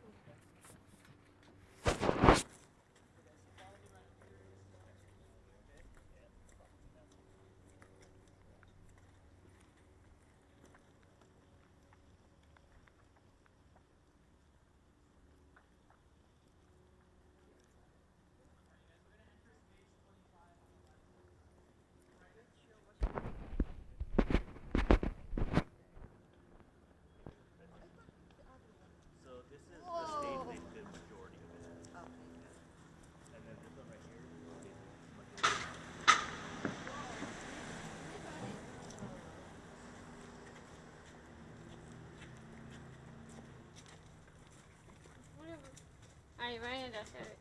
Alright, right, that's it.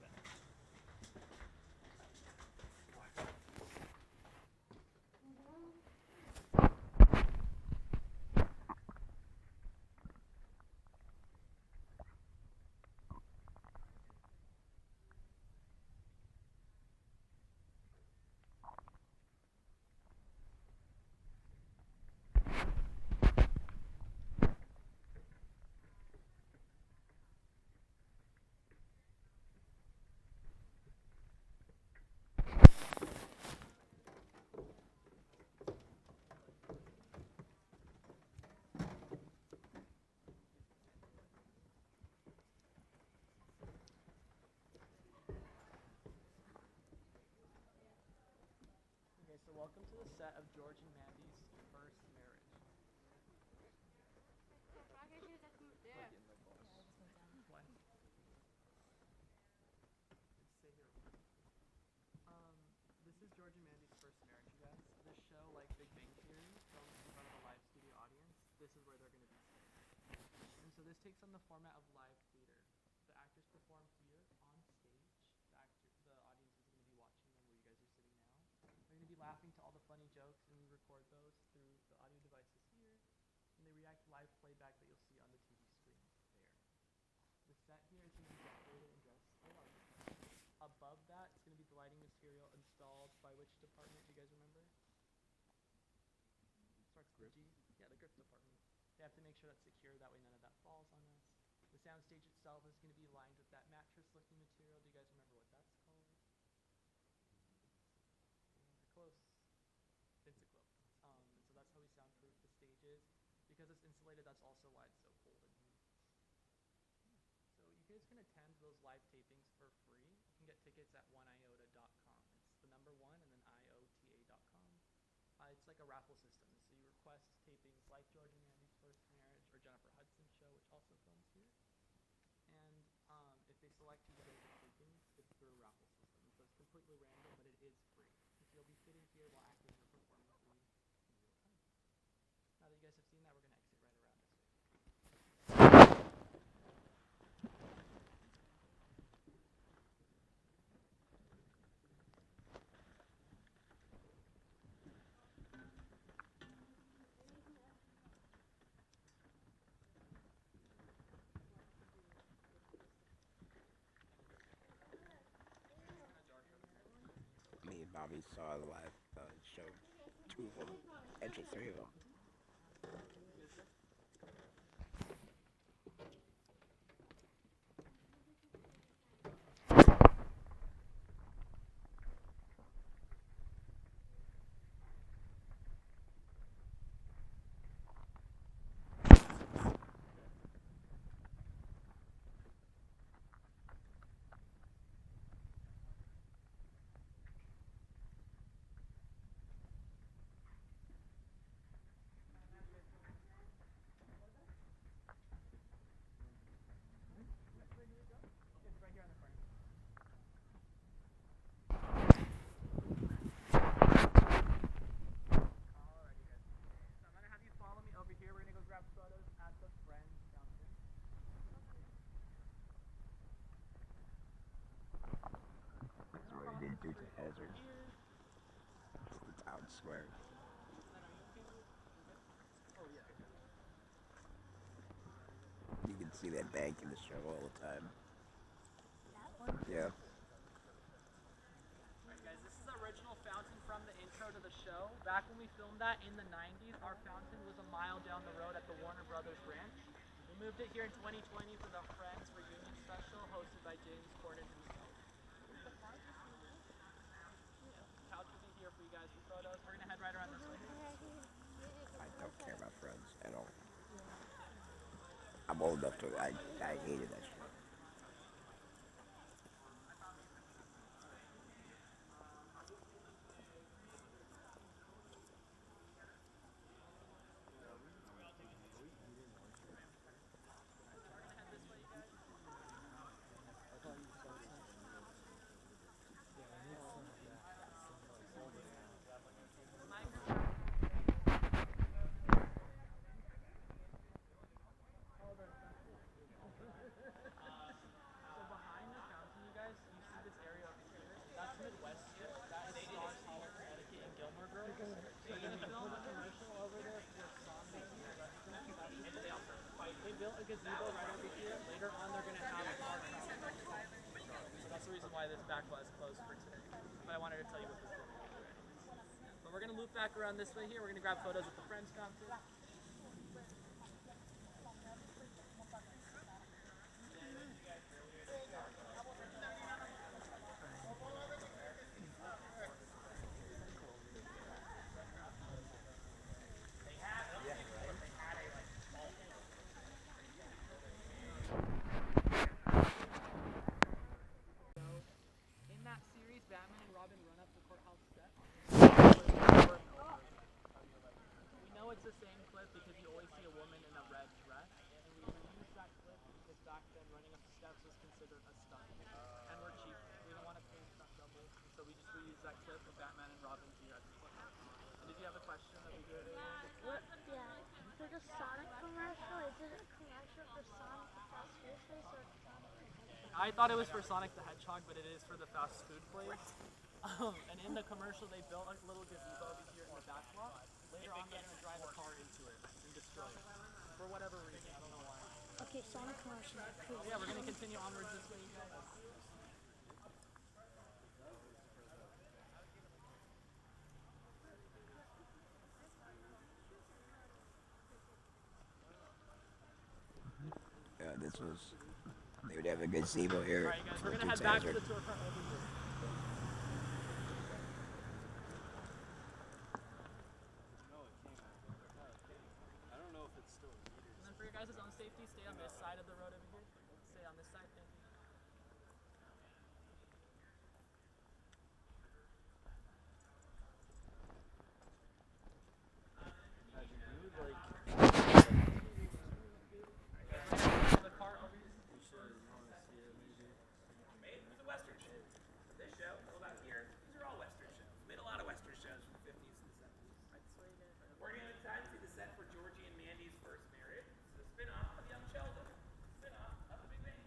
Okay, so welcome to the set of George and Mandy's first marriage. There. Why? Stay here. This is George and Mandy's first marriage, you guys. This show, like Big Bang Theory, filmed in front of a live studio audience. This is where they're going to be staying. And so this takes on the format of live theater. The actors perform here on stage. The audience is going to be watching them where you guys are sitting now. They're going to be laughing to all the funny jokes, and we record those through the audio devices here. And they react live playback that you'll see on the TV screen there. The set here is going to be decorated and dressed. Above that, it's going to be the lighting material installed by which department? Do you guys remember? Starts with G. Yeah, the grip department. They have to make sure that's secure, that way none of that falls on us. The soundstage itself is going to be lined with that mattress-looking material. Do you guys remember what that's called? Close. Insuclo. And so that's how we soundproof the stages. Because it's insulated, that's also why it's so cold in here. So you guys can attend those live tapings for free. You can get tickets at oneiota.com. It's the number 1 and then iota.com. It's like a raffle system. So you request tapings like George and Mandy's first marriage or Jennifer Hudson's show, which also films here. And if they select you to go to the tapings, it's through a raffle system. So it's completely random, but it is free. So you'll be sitting here while actors are performing for you in real time. Now that you guys have seen that, we're going to exit right around this way. Me and Bobby saw the live show. 2 of them. Actually 3 of them. It's right here on the corner. Alrighty guys. So I'm going to have you follow me over here. We're going to go grab photos at the Friends fountain. That's what he did do to Hazard. It's the town square. Oh yeah. You can see that bank in the show all the time. Yeah. Alright guys, this is the original fountain from the intro to the show. Back when we filmed that in the 90s, our fountain was a mile down the road at the Warner Brothers branch. We moved it here in 2020 for the Friends reunion special hosted by James Corden himself. Couch will be here for you guys for photos. We're gonna head right around this way. I don't care about Friends at all. I'm old enough to. I hated that shit. So behind the fountain, you guys, you see this area up here. That's Midwest here. That is Stars Hollow, Connecticut, and Gilmore Girls. So they filmed a commercial over there for Sonic restaurant. They built a gazebo right over here. Later on, they're gonna have a car travel. So that's the reason why this backlot is closed for today. But I wanted to tell you what this is. But we're gonna loop back around this way here. We're gonna grab photos with the Friends fountain. In that series, Batman and Robin run up the courthouse steps. We know it's the same clip because you always see a woman in a red dress, and we reused that clip because back then running up the steps was considered a stunt, and we're cheap. We don't want to pay stunt double, so we just reused that clip of Batman and Robin here at the courthouse. And did you have a question that we did? What? Yeah. For the Sonic commercial, is it a commercial for Sonic the Fast Food Place or Sonic the Hedgehog? I thought it was for Sonic the Hedgehog, but it is for the fast food place. And in the commercial, they built a little gazebo over here in the back lot. Later on, they're going to drive a car into it and destroy it. For whatever reason, I don't know why. Okay, Sonic commercial. Cool. Yeah, we're going to continue onwards this way, you guys. This was. They would have a gazebo here. Alright, guys, we're going to head back to the tour front over here. I don't know if it's still needed. And then for your guys' own safety, stay on this side of the road over here. Stay on this side, thank you. The car over here. It was a Western show. This show, all about here, these are all Western shows. We made a lot of Western shows from the 50s and the 70s. We're going to time to see the set for Georgie and Mandy's first marriage. It's a spin-off of Young Sheldon. Spin-off of The Big Bang.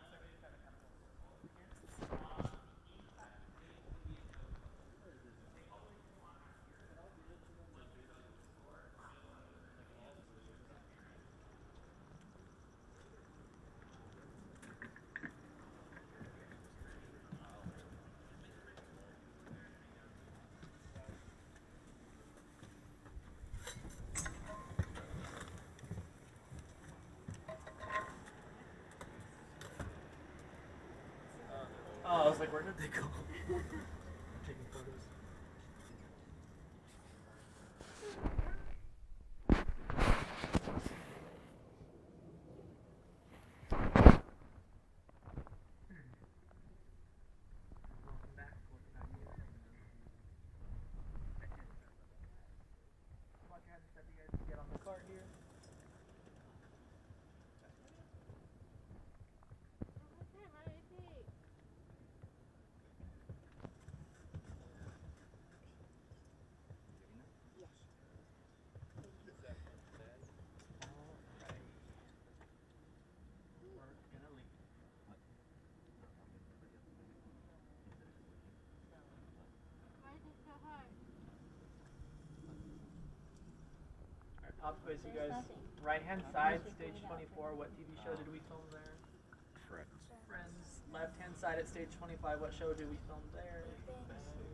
So we just have a couple of circles over here. Each side of the page will be a note. Take all the way to the line here. Once we go to the score, Oh, I was like, where did they go? Taking photos. Welcome back. What about you? Watch your hands and step, you guys get on the cart here. Pop quiz, you guys. Right hand side, stage 24. What TV show did we film there? Friends. friends. Left hand side at stage 25. What show do we film there?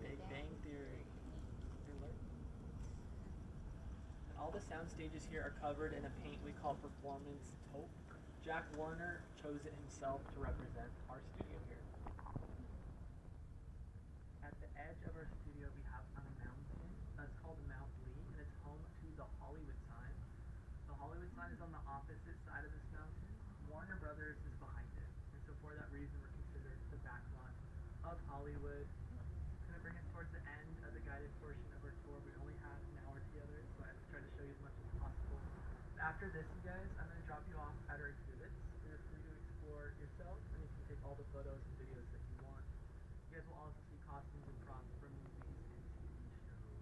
Big Bang Theory. And all the sound stages here are covered in a paint we call performance taupe. Jack Warner chose it himself to represent our studio here. At the edge of our studio we have a mountain that's called Mount Lee, and it's home to the Hollywood sign. The Hollywood sign is on the opposite side of this mountain. Warner Brothers is behind it, and so for that reason we're considered the backlot of Hollywood. I'm going to bring us towards the end of the guided portion of our tour. We only have an hour together, so I tried to show you as much as possible. After this, you guys, I'm going to drop you off at our exhibits. You're free to explore yourselves, and you can take all the photos and videos that you want. You guys will also see costumes and props from movies and TV shows.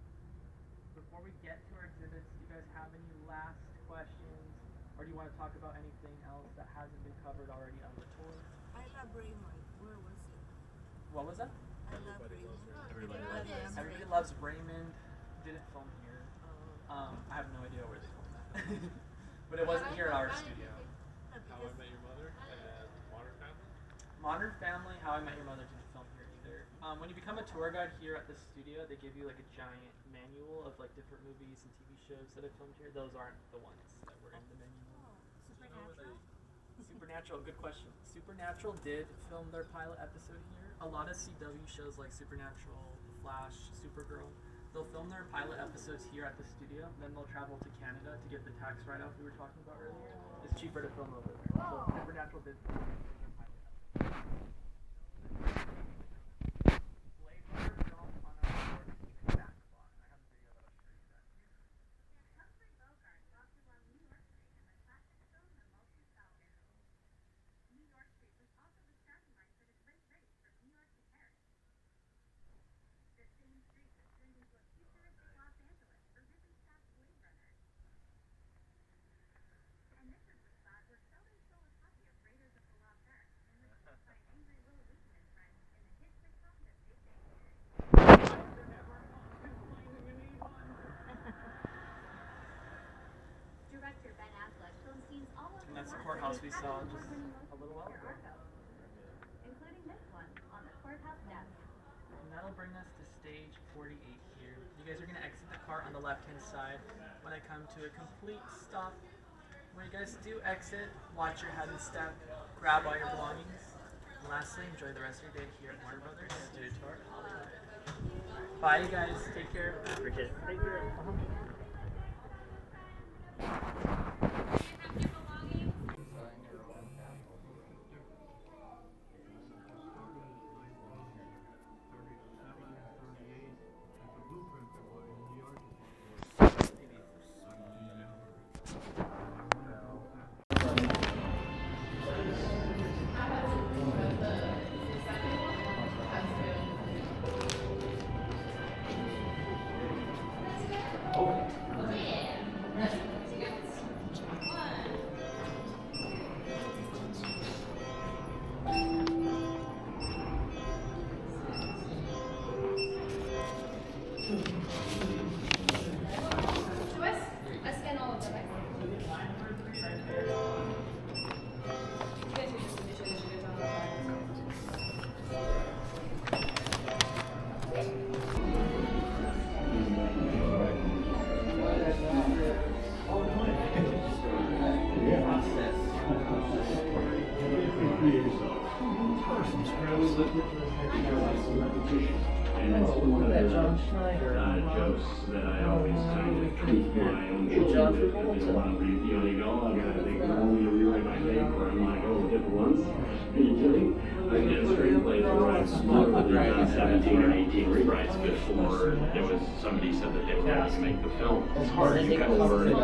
Before we get to our exhibits, do you guys have any last questions? Or do you want to talk about anything else that hasn't been covered already on the tour? I love Raymond. Where was it? What was that? I love Raymond. Everybody loves Raymond. Didn't film here. I have no idea where they filmed that. But it wasn't here at our studio. How I Met Your Mother and Modern Family? Modern Family, How I Met Your Mother didn't film here either. When you become a tour guide here at the studio, they give you like a giant manual of like different movies and TV shows that have filmed here. Those aren't the ones that were in the manual. Supernatural, good question. Supernatural did film their pilot episode here. A lot of CW shows like Supernatural, Flash, Supergirl, they'll film their pilot episodes here at the studio, then they'll travel to Canada to get the tax write-off we were talking about earlier. It's cheaper to film over there. So Supernatural did film their pilot episode. Blade Runner filmed on our floor between backlot. I have a video that'll show you that here. Humphrey Bogart walked along New York Street in the classic film The Multi Falcon. New York Street was also the starting line for the great race from New York to Paris. The same street was turned into a futuristic Los Angeles for Ridley Scott's Blade Runner. And this is the spot where Sheldon stole a copy of Raiders of the Lost Ark and was killed by angry Will Wheaton and friends in the hit sitcom The Big Bang Theory. Director Ben Affleck filmed scenes all over And that's the the courthouse we saw just award-winning a little while ago. including this one on the courthouse steps. And that'll bring us to stage 48 here. You guys are going to exit the car on the left-hand side when I come to a complete stop. When you guys do exit, watch your head and step, grab all your belongings. And lastly, enjoy the rest of your day here at Warner Brothers Studio Tour Hollywood. Bye, you guys. Take care. Take care. Jokes that I always kind of tweak my own children with. There's a lot of you know, I gotta think, oh, you rewrite my name, or I'm like, oh, different ones. Are you kidding? I did screenplays where I done 17 or 18 rewrites before there was somebody said that they were going to make the film. It's hard, you kind of learn it.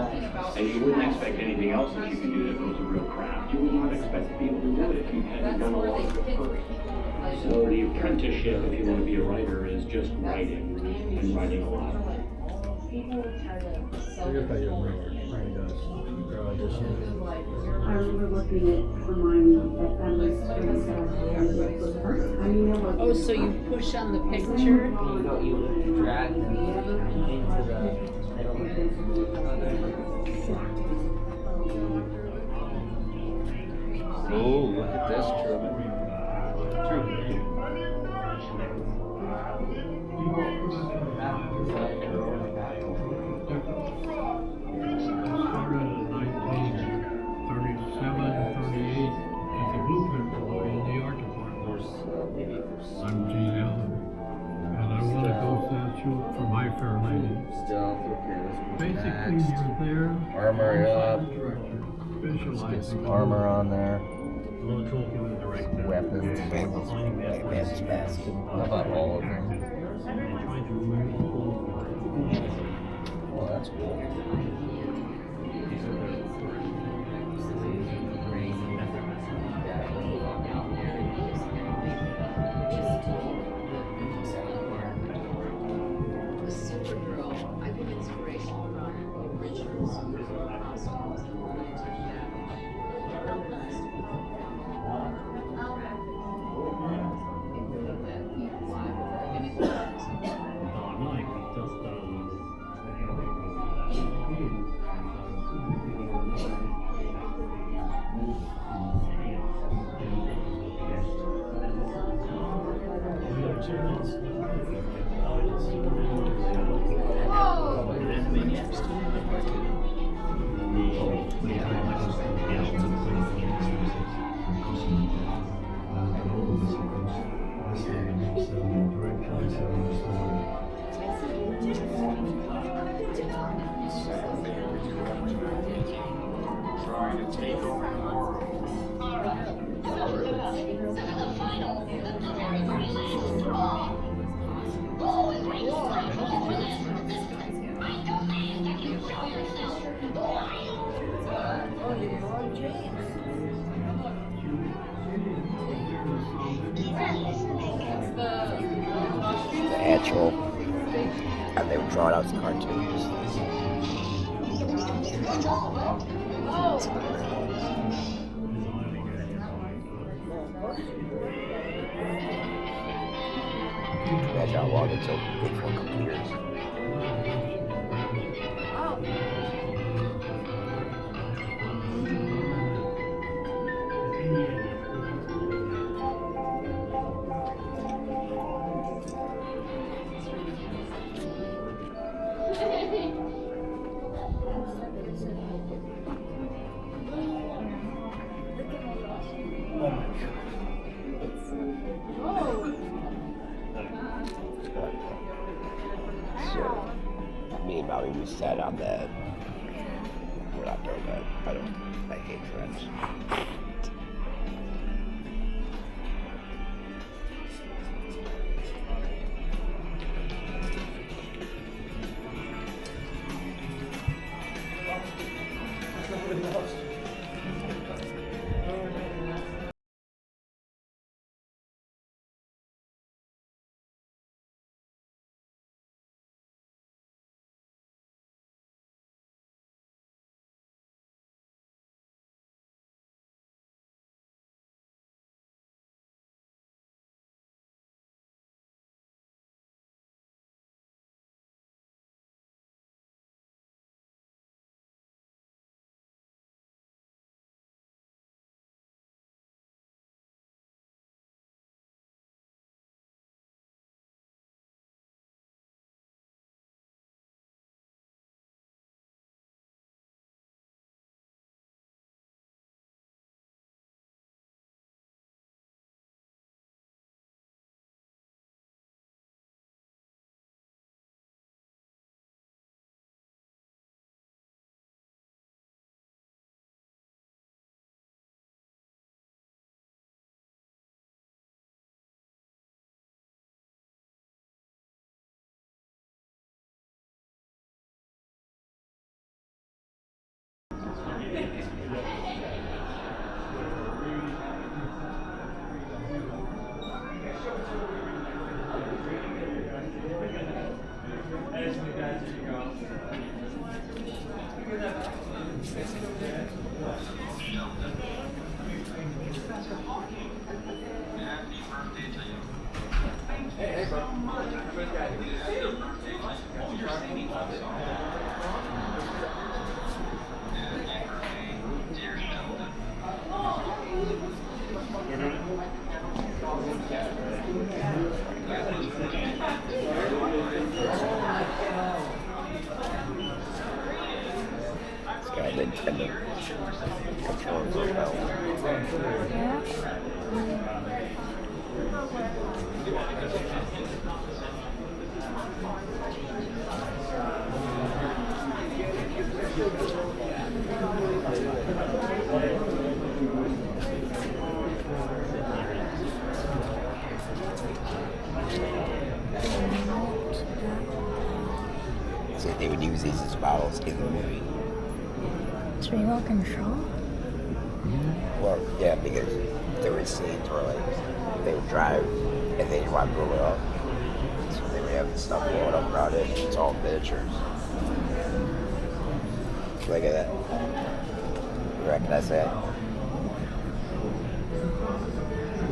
And you wouldn't expect anything else that you could do that was a real craft. You would not expect to be able to do it if you hadn't done a lot of it first. So the apprenticeship, if you want to be a writer, is just writing, and writing a lot. I remember looking at someone. Oh, so you push on the picture? You drag into the Oh, look at this, Truman. power it up. Let's get some armor on there. Weapons. Batman's mask. How about all of them? Oh, that's cool. Actual, and they were drawn out as cartoons. Imagine how long it took before computers. Me and Mommy, we sat on that. We're not doing that. I hate friends. use these as models in the movie. It's remote control? Well, yeah, because there were scenes where like they would drive and they didn't want to move it up. So they would have stuff blowing up around it. It's all miniatures. Look at that. You recognize that?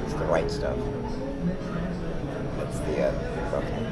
It's the white stuff. That's the okay.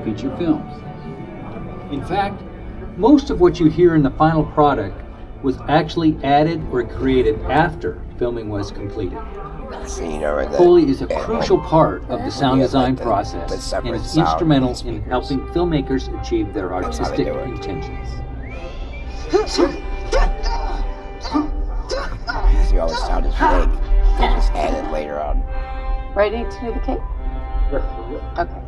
Feature films. In fact, most of what you hear in the final product was actually added or created after filming was completed. Foley is a crucial part of the sound design process and is instrumental in helping filmmakers achieve their artistic intentions. See, all the sound is fake. They just added later on. Ready to do the cake? Okay.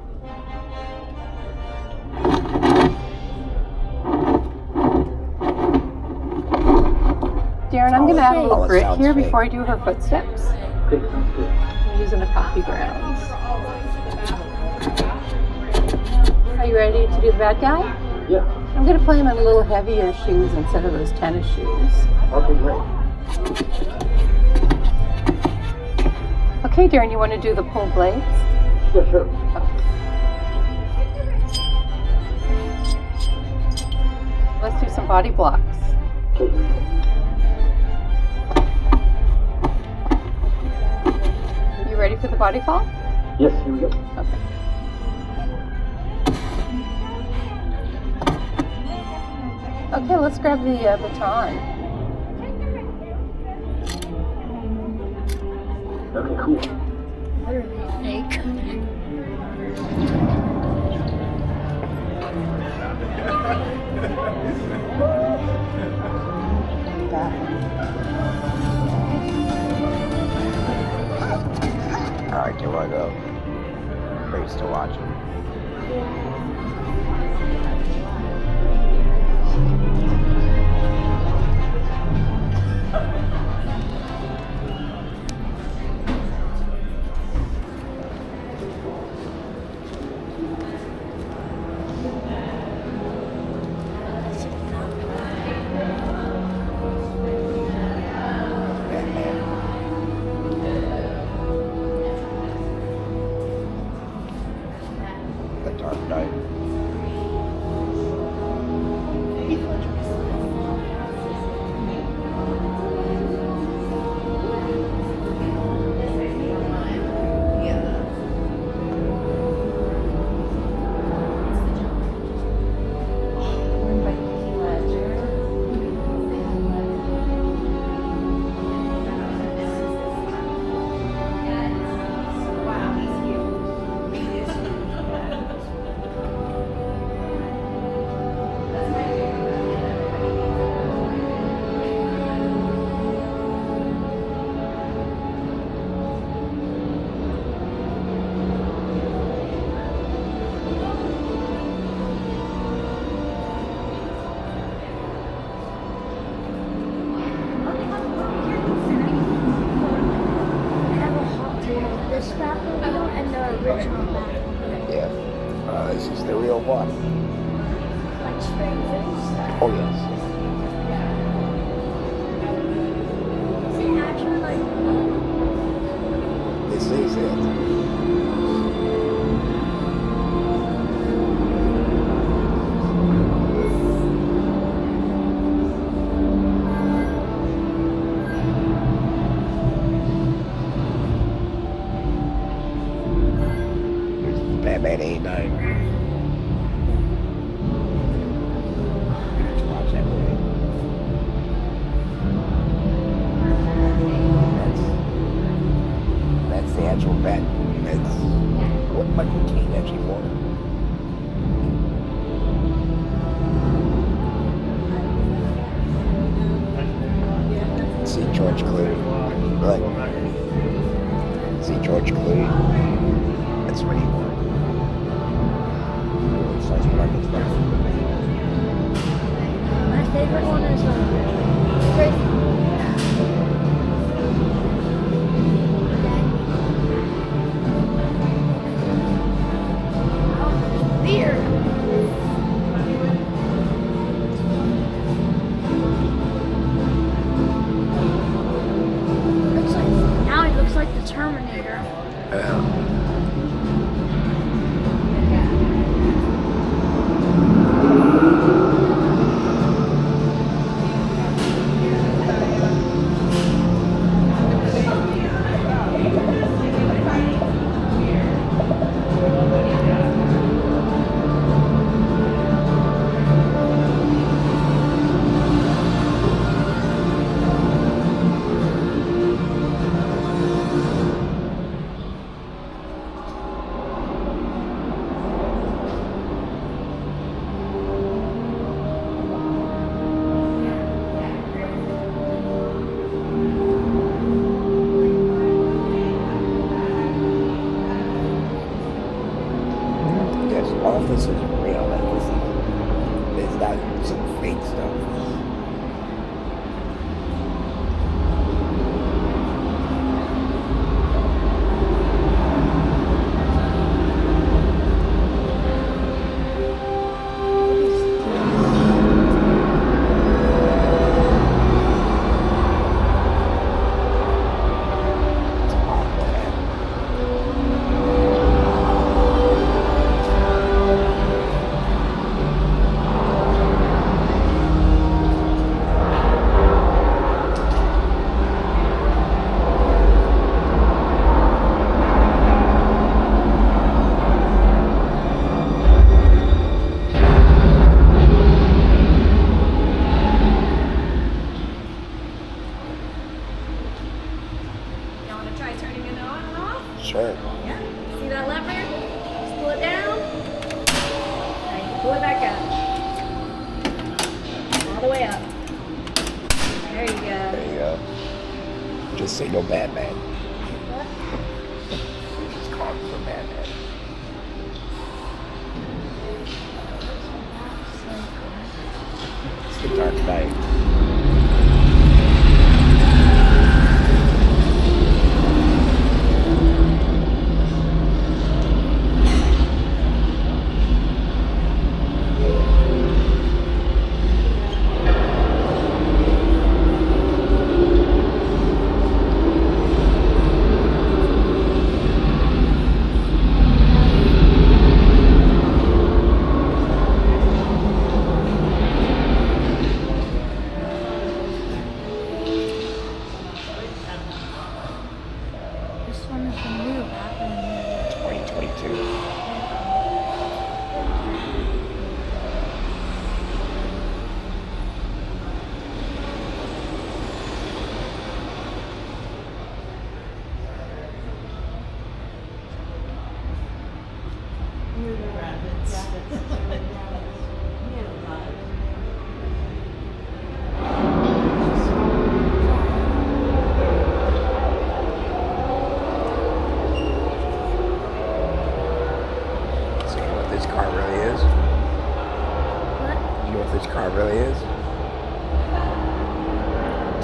Darren, I'm going to add a little grit here before I do her footsteps. I'm using the coffee grounds. Are you ready to do the bad guy? Yeah. I'm going to play him in a little heavier shoes instead of those tennis shoes. Okay, great. Okay, Darren, you want to do the pull blades? Yeah, sure. Let's do some body blocks. You ready for the body fall? Yes, here we go. Okay. Okay, let's grab the baton. Okay, cool. Fake. Alright, do you want to go? Are you still watching? The Dark Knight. This Batmobile and the original Batmobile. Yeah. This is the real one. Like Springfield style. Oh, yes. Is it actually like This is it. Batman 89. Watch that movie. That's the actual bat. That's what Michael Caine actually wanted. See George Clooney. Like, see George Clooney. That's what he wanted. my favorite one is Crazy. Beer. Looks like now he looks like the Terminator. All this is real. Like, it's not some fake stuff. turning it on and off? Sure. Yeah. See that lever? Just pull it down. Now you can pull it back up. All the way up. There you go. There you go. Just say no Batman. What? Just call him for Batman. It's the Dark Knight. This one is the new Batman. 2022. So you know what this car really is? What? You know what this car really is?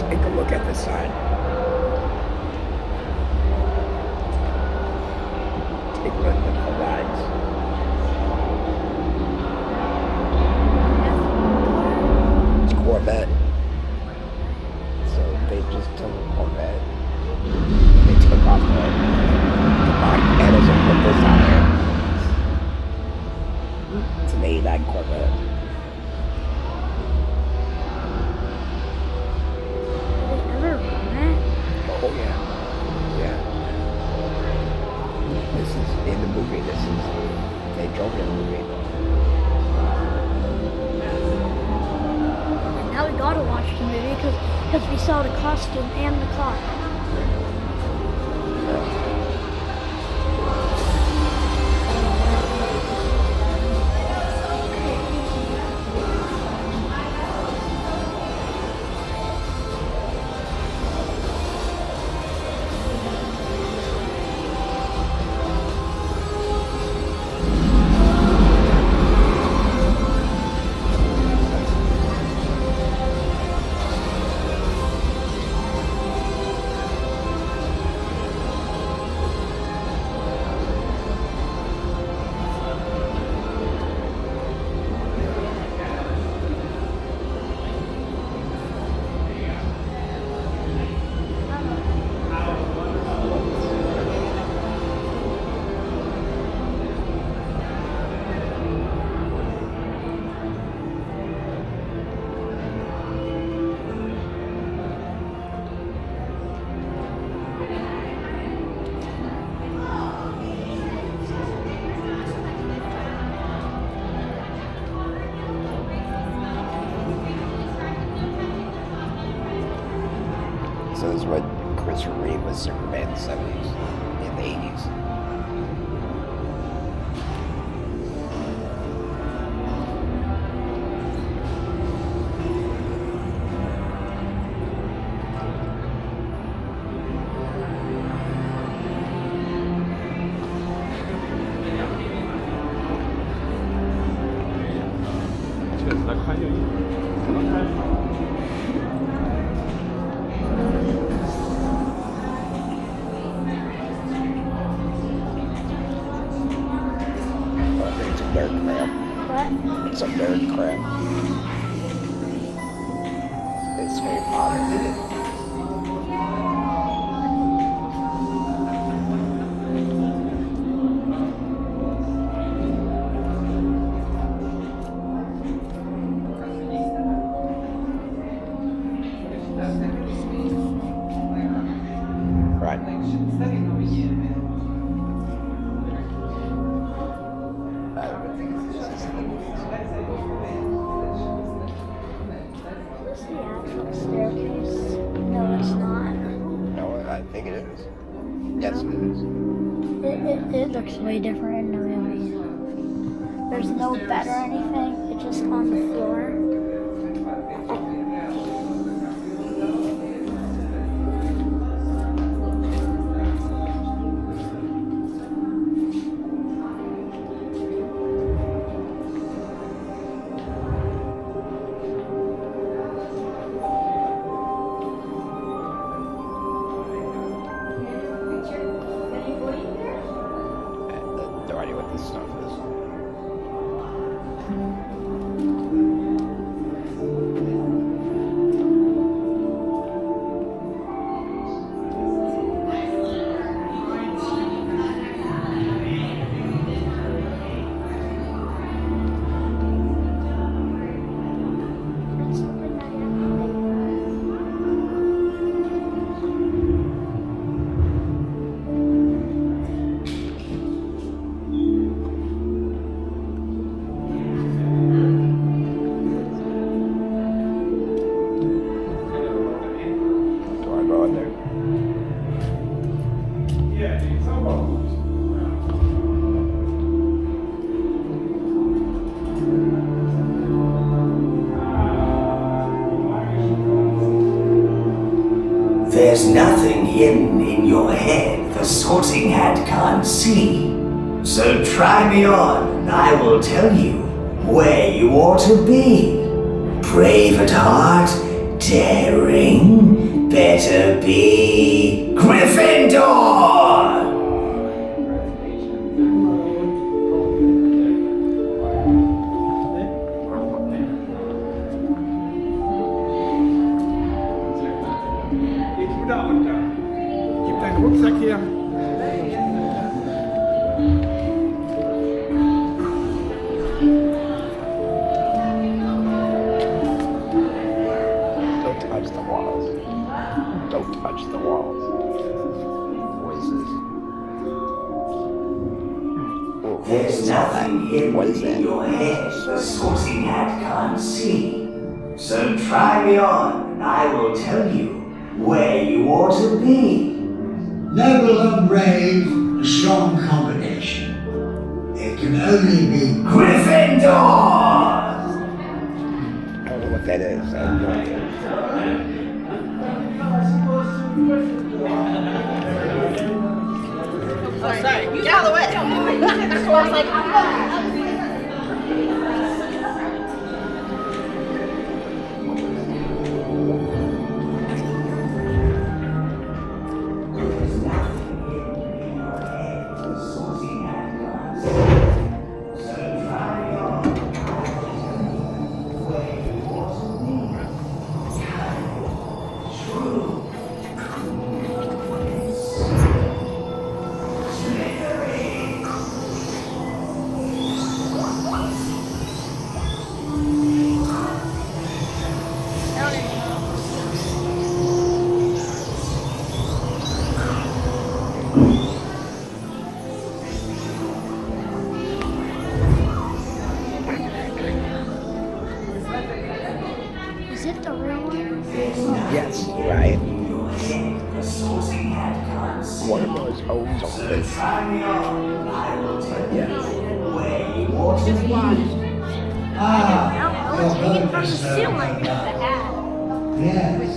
Take a look at the sign. Take a look at the lines. It's Corvette. So they just took Corvette. They took off the body panels and put this on there. It's an 89 Corvette. Did they ever run it? Oh yeah. Yeah. This is in the movie. They drove it in the movie. And now we gotta watch the movie because we saw the costume and the car. So this is what Christopher Reeve was Superman in the 70s, in the 80s. It's a nerd crap. It's Harry Potter. Is this the actual staircase? No, it's not. No, I think it is. Yes, it is. It looks way different in the movie. There's no bed or anything. It's just on the floor. No idea what this stuff is. There's nothing hidden in your head the sorting hat can't see. So try me on and I will tell you where you ought to be. Brave at heart, daring, better be Gryffindor! Gib deinen Rucksack her. Don't touch the walls. Don't touch the walls. Voices. There's nothing hidden in your head the sorting hat can't see. So try me on and I will tell you where you ought to be. Noble and brave, a strong combination. It can only be Gryffindor! I don't know what that is. I have no idea. Oh, sorry. Get out of the way. So I was like, I'm going. Is it the real one? Yes, right. One of those owns on this. Yes. Just watch. Oh, it's hanging from the ceiling. Yes.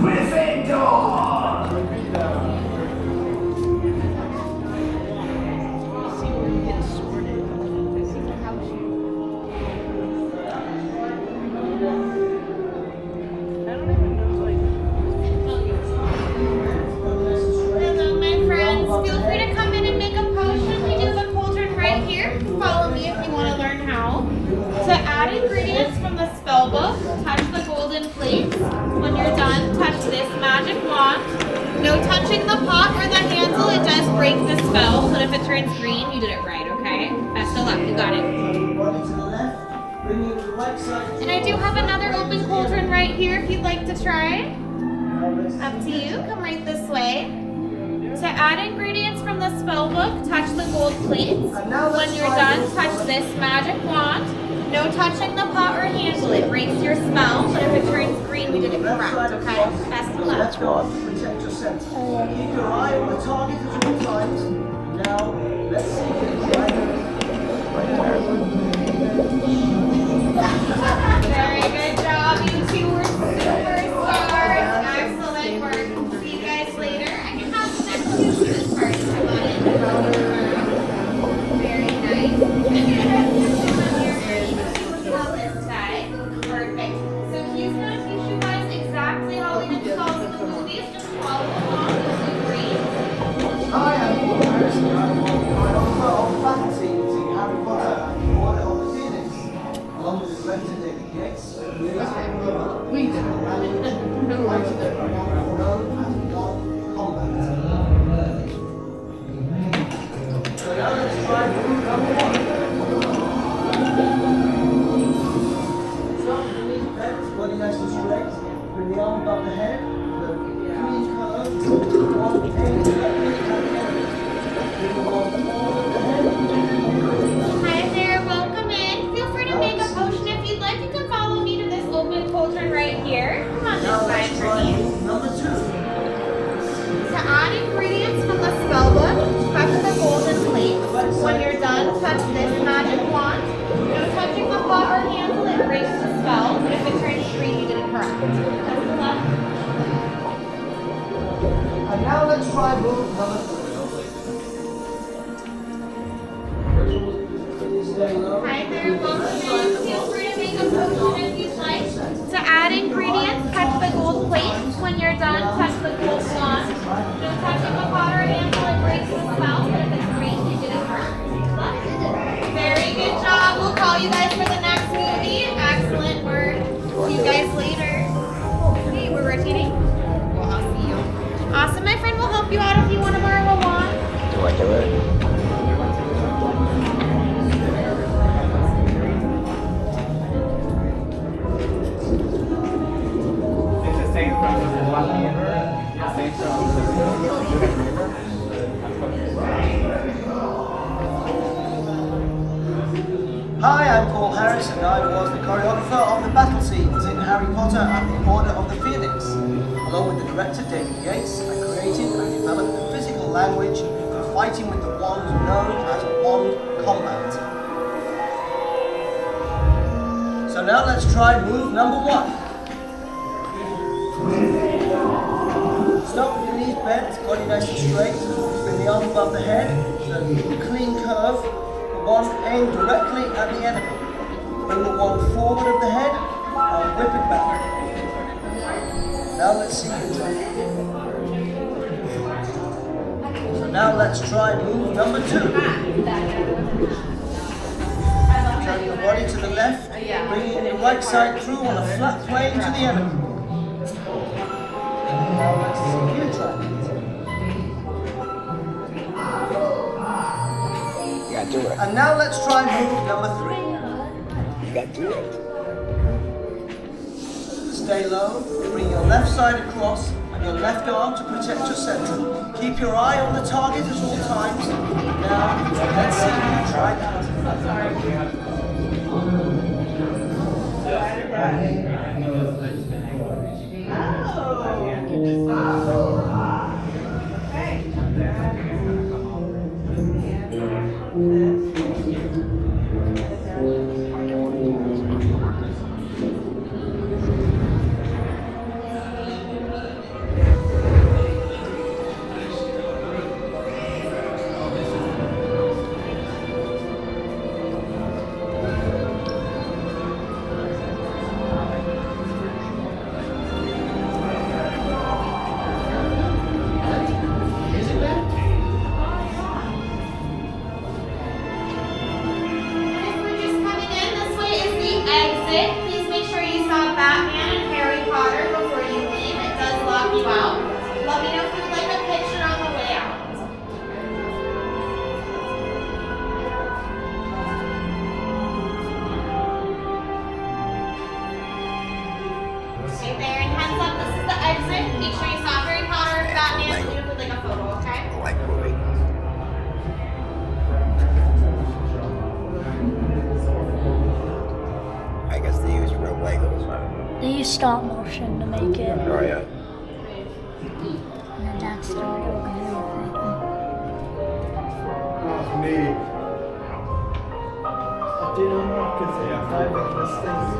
Gryffindor! Hello, my friends. Feel free to come in and make a potion. We do have a cauldron right here. Follow me if you want to learn how. To add ingredients from the spell book, touch the golden plates. When you're done, touch this magic wand. No touching the pot or the handle. It does break the spell, but if it turns green, you did it right, okay? Best of luck. You got it. And I do have another open cauldron right here if you'd like to try. Up to you. Come right this way. To add ingredients from the spell book, touch the gold plates. When you're done, touch this magic wand. No touching the pot or handle. It breaks your spell, but if it turns green, we did it correct, okay? Best of luck. Protect your sense. Keep your eye on the target at all times. Now, let's see you try Very good job. You two were superstars. Excellent work. See you guys later. I can have the next two for this party. Come on in. Very nice. Perfect. So he's going to teach you guys exactly how we install the movies. Just follow along. Hi, I'm Harrison. I'm on faculty in Harry Potter and the Order of the Phoenix, along with the director David Yates. We did a rally writing it known as non-combat. So now let's try move number 1. Start with the knee bent, body nice and straight. Bring the arm above the head. The clean curve. One aim directly at the enemy. Bring the arm forward the head. Hi there, welcome in. Feel free to make a potion if you'd like. You can follow me to this open cauldron right here. Come on this side for me. Number 2. To add ingredients from the spell book, touch the golden plate. When you're done, touch this magic wand. No touching the pot or handle, it breaks the spell. But if it turns green, you did it correct. Best of luck. And now let's try move number 3. Hi there, welcome in. Feel free to make a potion if you'd like. To add ingredients, touch the gold plate. When you're done, touch the gold wand. No touching the pot or handle, it breaks the spell. But if it's green, you did it correct. Very good job. We'll call you guys for the next movie. Excellent work. See you guys later. Hey, we're rotating? Well, I'll see you. Awesome, my friend will help you out if you want to borrow a wand. Do I do it? It's the same from the one river, the same from the river. Hi, I'm Paul Harris and I was the choreographer of the battle scenes in Harry Potter and the Order of the Phoenix. Along with the director David Yates, I created and developed the physical language for fighting with the wand known as wand combat. So now let's try move number 1. Start with your knees bent, body nice and straight. Bring the arm above the head, the clean curve. The wand aimed directly at the enemy. Bring the wand forward of the head and whip it back. Now let's see you try. So now let's try move number 2. Turn your body to the left, bringing the right side through on a flat plane to the enemy. Now let's see you try. You gotta do it. And now let's try move number 3. You gotta do it. Stay low, bring your left side across and your left arm to protect your center. Keep your eye on the target at all times. Now, let's see you try that. Please make sure you saw Batman and Harry Potter before you leave. It does lock you out. Let me know if you would like a picture on the way out. Stay there and hands up. This is the exit. Make sure you saw Harry Potter, Batman. Let me know if you would like a photo, okay? I like movie. stop motion to make it. Oh yeah. And then that's the real thing. Oh, me. I didn't know because I make mistakes.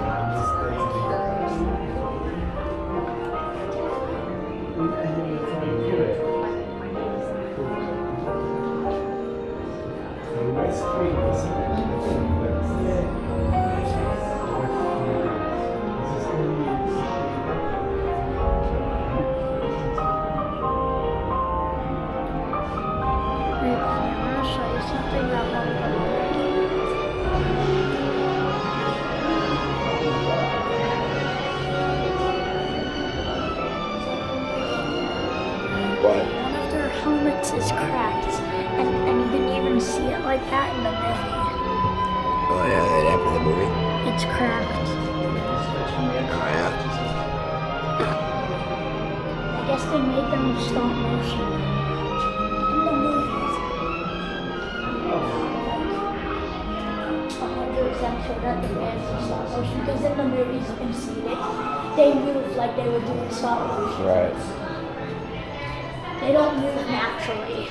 One of their helmets is cracked, and you can even see it like that in the movie. Oh yeah, right after the movie? It's cracked. Oh yeah. I guess they made them stop motion in the movies. 100% sure that the bands are stop motion, because in the movies you can see they move like they would do in stop motion. Right. They don't move naturally.